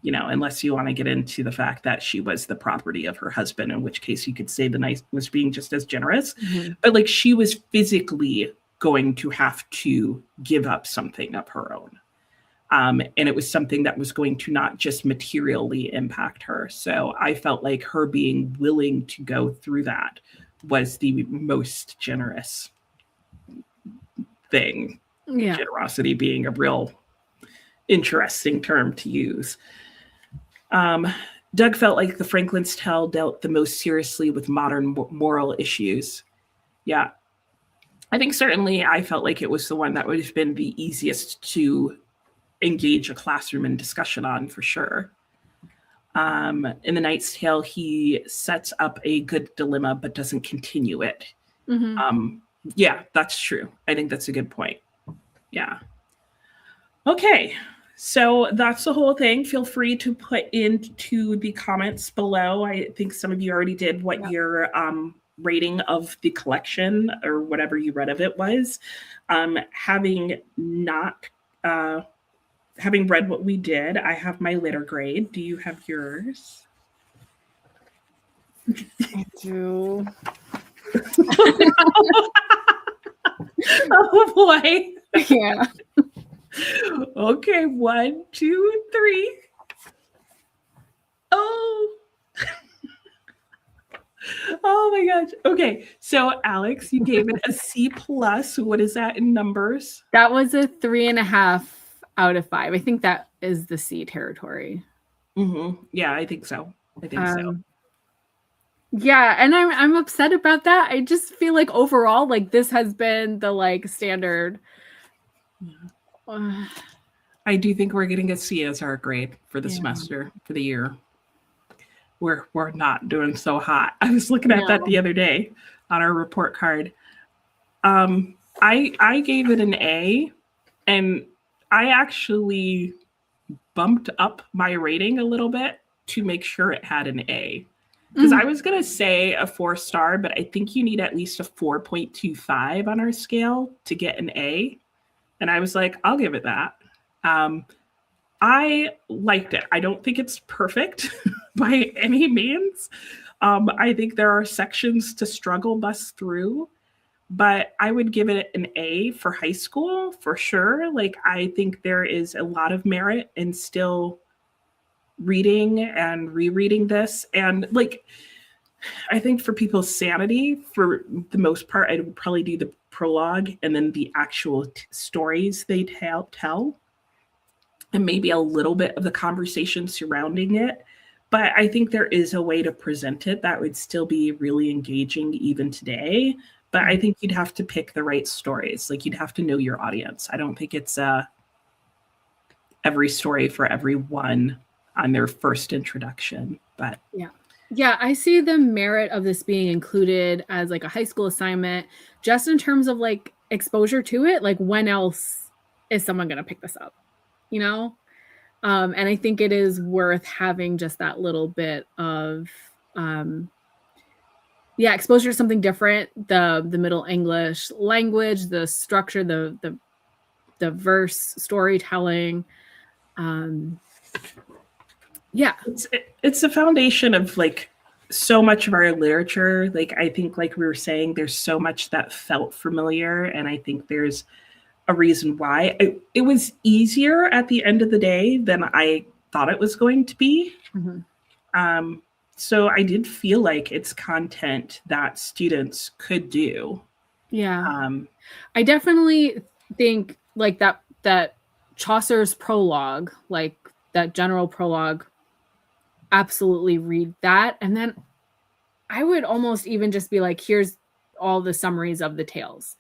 You know, unless you want to get into the fact that she was the property of her husband, in which case you could say the knight was being just as generous. But like she was physically going to have to give up something of her own. And it was something that was going to not just materially impact her. So I felt like her being willing to go through that was the most generous thing. Yeah. Generosity being a real interesting term to use. Doug felt like the Franklin's Tale dealt the most seriously with modern moral issues. Yeah. I think certainly I felt like it was the one that would have been the easiest to engage a classroom in discussion on for sure. In The Knight's Tale, he sets up a good dilemma but doesn't continue it. Yeah, that's true. I think that's a good point. Yeah. Okay. So that's the whole thing. Feel free to put into the comments below. I think some of you already did what your rating of the collection or whatever you read of it was. Having read what we did, I have my letter grade. Do you have yours? I do. Oh boy. Yeah. Okay, 1, 2, 3. Oh. Oh my gosh. Okay. So Alex, you gave it a C plus. What is that in numbers? That was a 3.5 out of 5. I think that is the C territory. Mm-hmm. Yeah, I think so. Yeah, and I'm upset about that. I just feel like overall, like this has been the like standard. I do think we're getting a C as our grade for the semester, for the year. We're not doing so hot. I was looking at that the other day on our report card. I gave it an A, and I actually bumped up my rating a little bit to make sure it had an A. Because I was going to say a 4-star, but I think you need at least a 4.25 on our scale to get an A. And I was like, I'll give it that. I liked it. I don't think it's perfect by any means. I think there are sections to struggle bus through, but I would give it an A for high school for sure. Like, I think there is a lot of merit in still reading and rereading this. And like, I think for people's sanity, for the most part, I would probably do the prologue and then the actual stories they tell, and maybe a little bit of the conversation surrounding it. But I think there is a way to present it that would still be really engaging even today. But I think you'd have to pick the right stories. Like, you'd have to know your audience. I don't think it's every story for everyone on their first introduction. But yeah, I see the merit of this being included as like a high school assignment, just in terms of like exposure to it. Like, when else is someone going to pick this up? You know? And I think it is worth having just that little bit of, exposure to something different. The Middle English language, the structure, the verse storytelling. It's the foundation of like so much of our literature. Like, I think, like we were saying, there's so much that felt familiar, and I think there's a reason why. It was easier at the end of the day than I thought it was going to be. So I did feel like it's content that students could do. Yeah. I definitely think like that Chaucer's prologue, like that general prologue, absolutely read that. And then I would almost even just be like, here's all the summaries of the tales.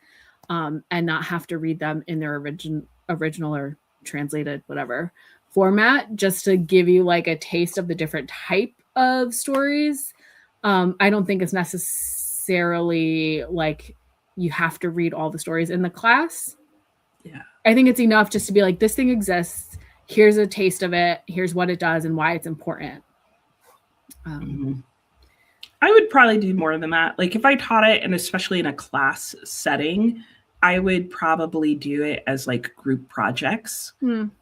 And not have to read them in their original or translated, whatever format, just to give you like a taste of the different type of stories. I don't think it's necessarily like you have to read all the stories in the class. Yeah. I think it's enough just to be like, this thing exists. Here's a taste of it. Here's what it does and why it's important. I would probably do more than that. Like, if I taught it, and especially in a class setting, I would probably do it as like group projects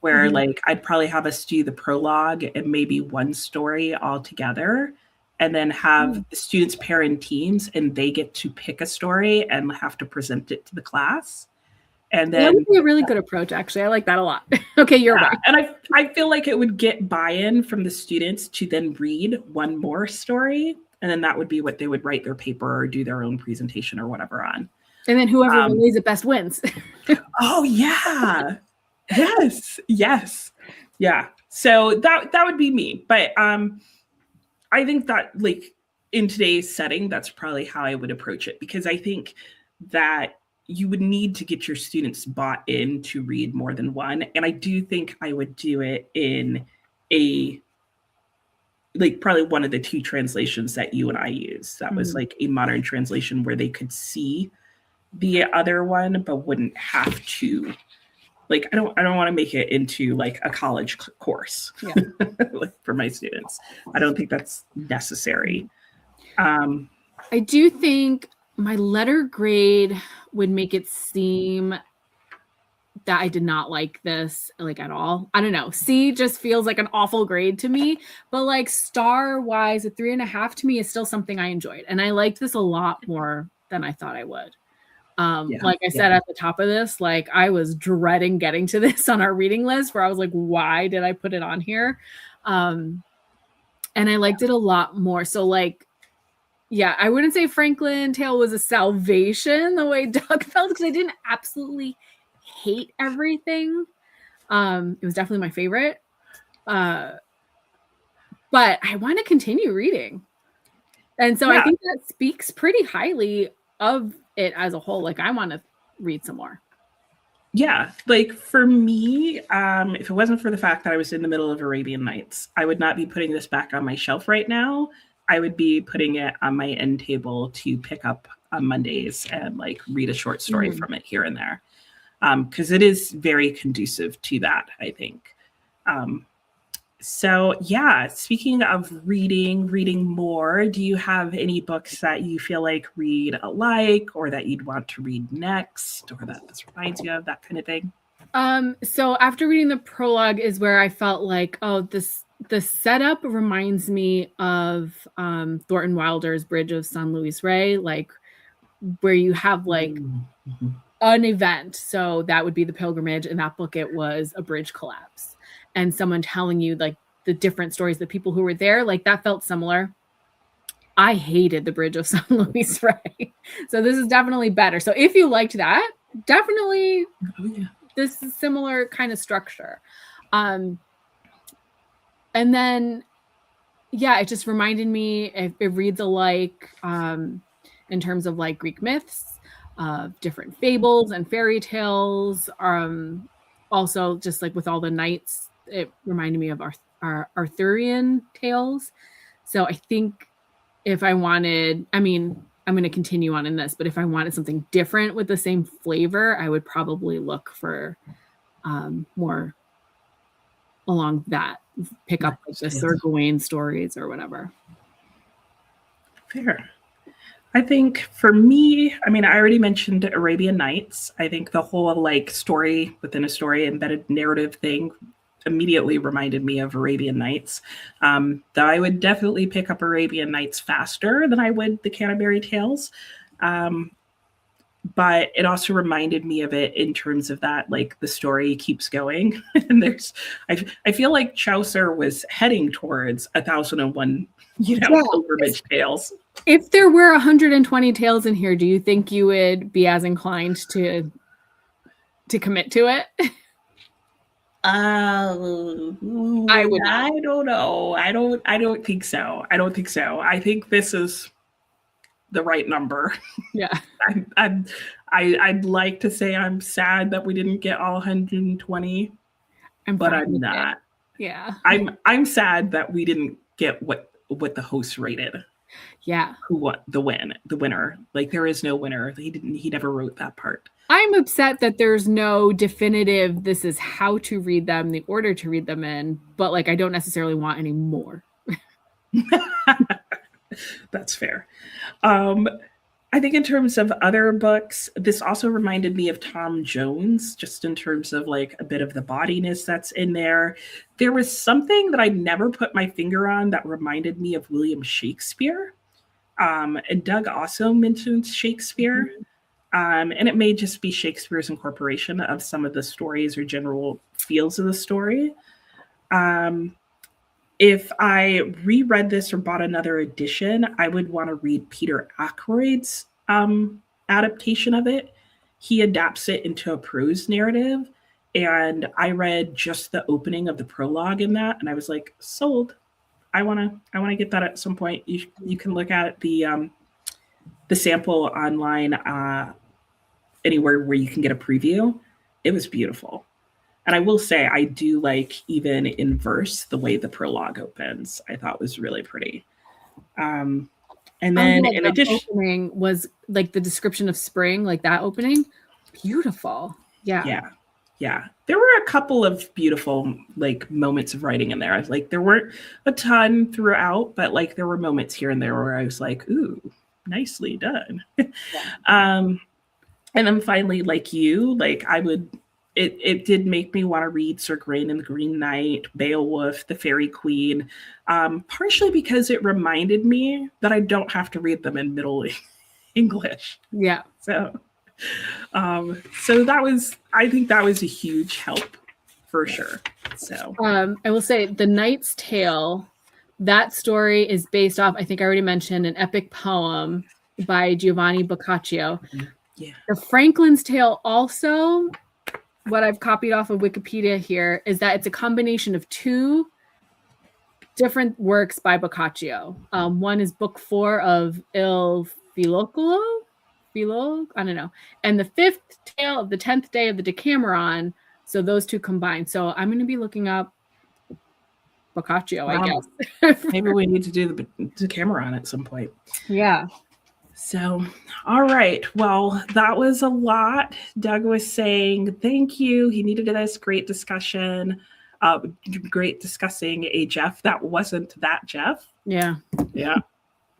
where like I'd probably have us do the prologue and maybe one story all together, and then have the students pair in teams and they get to pick a story and have to present it to the class. And then that would be a really good approach, actually. I like that a lot. Okay, you're right. And I feel like it would get buy-in from the students to then read one more story, and then that would be what they would write their paper or do their own presentation or whatever on. And then whoever relays it best wins. Oh yeah. Yes. Yeah. So that would be me. But I think that like in today's setting, that's probably how I would approach it, because I think that you would need to get your students bought in to read more than one. And I do think I would do it in like probably one of the two translations that you and I use. That was like a modern translation where they could see the other one, but wouldn't have to. Like, I don't want to make it into like a college course like for my students. I don't think that's necessary. I do think my letter grade would make it seem that I did not like this like at all. I don't know. C just feels like an awful grade to me, but like star wise, a 3.5 to me is still something I enjoyed. And I liked this a lot more than I thought I would. Like I said at the top of this, like I was dreading getting to this on our reading list where I was like, why did I put it on here? And I liked it a lot more. So like Yeah, I wouldn't say Franklin Tale was a salvation the way Doug felt, because I didn't absolutely hate everything. It was definitely my favorite. But I want to continue reading. And so I think that speaks pretty highly of it as a whole. Like, I want to read some more. Yeah, like for me, if it wasn't for the fact that I was in the middle of Arabian Nights, I would not be putting this back on my shelf right now. I would be putting it on my end table to pick up on Mondays and like read a short story from it here and there. Because it is very conducive to that, I think. So yeah, speaking of reading more, do you have any books that you feel like read alike or that you'd want to read next or that this reminds you of, that kind of thing? So after reading the prologue is where I felt like, oh, the setup reminds me of Thornton Wilder's Bridge of San Luis Rey, like where you have like an event. So that would be the pilgrimage. In that book, it was a bridge collapse and someone telling you like the different stories, the people who were there, like that felt similar. I hated the Bridge of San Luis Rey. So this is definitely better. So if you liked that, definitely this is similar kind of structure. And then, yeah, it just reminded me, it reads alike in terms of like Greek myths, different fables and fairy tales. Also, just like with all the knights, it reminded me of our Arthurian tales. So I think if I wanted, I mean, I'm going to continue on in this, but if I wanted something different with the same flavor, I would probably look for more along that, pick up like the Sir Gawain stories or whatever. Fair. I think for me, I mean, I already mentioned Arabian Nights. I think the whole like story within a story, embedded narrative thing immediately reminded me of Arabian Nights. Though I would definitely pick up Arabian Nights faster than I would the Canterbury Tales. But it also reminded me of it in terms of that, like the story keeps going. And I feel like Chaucer was heading towards 1001, pilgrimage tales. If there were 120 tales in here, do you think you would be as inclined to commit to it? I would not. I don't know. I don't think so. I think this is the right number. Yeah. I'd like to say I'm sad that we didn't get all 120, but I'm not. Yeah. I'm sad that we didn't get what the host rated. Yeah. Who won the winner. Like there is no winner. He never wrote that part. I'm upset that there's no definitive, this is how to read them, the order to read them in, but like I don't necessarily want any more. That's fair. I think in terms of other books, this also reminded me of Tom Jones, just in terms of like a bit of the bodiness that's in there. There was something that I never put my finger on that reminded me of William Shakespeare. And Doug also mentions Shakespeare. And it may just be Shakespeare's incorporation of some of the stories or general feels of the story. If I reread this or bought another edition, I would want to read Peter Ackroyd's adaptation of it. He adapts it into a prose narrative. And I read just the opening of the prologue in that. And I was like, sold. I want to get that at some point. You can look at the sample online anywhere where you can get a preview. It was beautiful. And I will say, I do like, even in verse, the way the prologue opens. I thought was really pretty. And then in addition, opening was like the description of spring, like that opening, beautiful. Yeah. There were a couple of beautiful like moments of writing in there. I was like, there weren't a ton throughout, but like there were moments here and there where I was like, ooh, nicely done. And then finally, like you, like I would. It did make me want to read Sir Gawain and the Green Knight, Beowulf, the Fairy Queen, partially because it reminded me that I don't have to read them in Middle English. Yeah. So that was, I think that was a huge help for sure. So I will say The Knight's Tale that story is based off, I think I already mentioned, an epic poem by Giovanni Boccaccio. Yeah. The Franklin's Tale also, what I've copied off of Wikipedia here, is that it's a combination of two different works by Boccaccio. One is book 4 of Il Filocolo, I don't know, and the 5th tale of the 10th day of the Decameron. So those two combined. So I'm going to be looking up Boccaccio, I guess. Maybe we need to do the Decameron at some point. Yeah. So, all right. Well, that was a lot. Doug was saying thank you. He needed this great discussion. Great discussing a Jeff that wasn't that Jeff. Yeah. Yeah.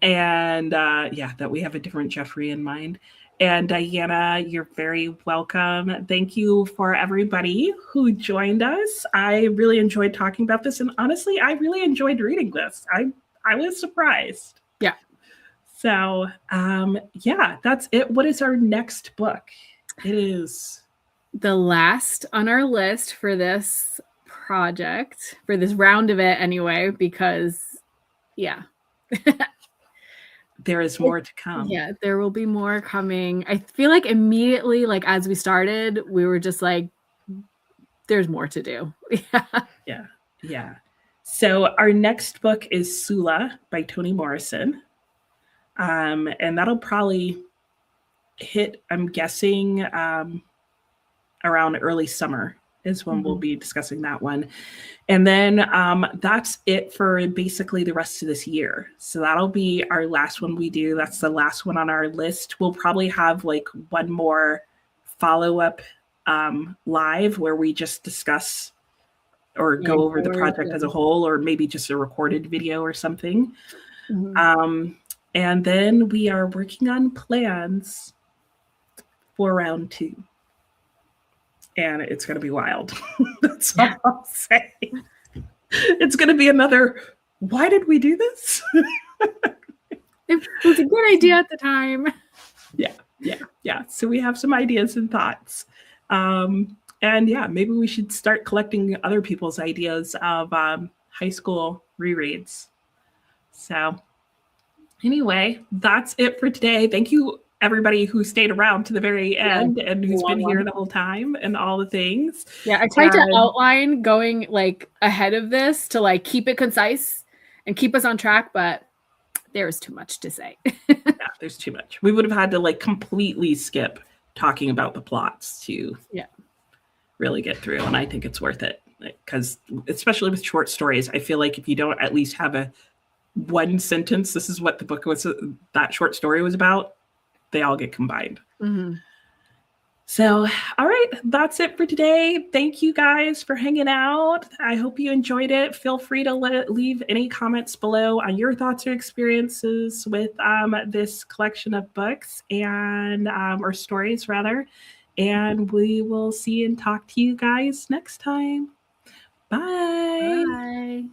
And that we have a different Jeffrey in mind. And Diana, you're very welcome. Thank you for everybody who joined us. I really enjoyed talking about this. And honestly, I really enjoyed reading this. I was surprised. Yeah. So, that's it. What is our next book? It is the last on our list for this project, for this round of it anyway, because, there is more to come. Yeah, there will be more coming. I feel like immediately, like as we started, we were just like, there's more to do. Yeah. So our next book is Sula by Toni Morrison. And that'll probably hit, I'm guessing, around early summer is when we'll be discussing that one. And then that's it for basically the rest of this year. So that'll be our last one we do. That's the last one on our list. We'll probably have like one more follow-up live where we just discuss or go over the project as a whole, or maybe just a recorded video or something. And then we are working on plans for round 2. And it's going to be wild. That's all I'll say. It's going to be another, why did we do this? It was a good idea at the time. Yeah. So we have some ideas and thoughts. And maybe we should start collecting other people's ideas of high school rereads. So anyway, that's it for today. Thank you, everybody who stayed around to the very end and who's been here the whole time and all the things. Yeah, I tried to outline going like ahead of this to like keep it concise and keep us on track, but there's too much to say. There's too much. We would have had to like completely skip talking about the plots to really get through, and I think it's worth it because especially with short stories, I feel like if you don't at least have a one sentence, this is what the book was, that short story was about, they all get combined. So, all right, that's it for today. Thank you guys for hanging out. I hope you enjoyed it. Feel free to leave any comments below on your thoughts or experiences with this collection of books and or stories rather. And we will see and talk to you guys next time. Bye. Bye.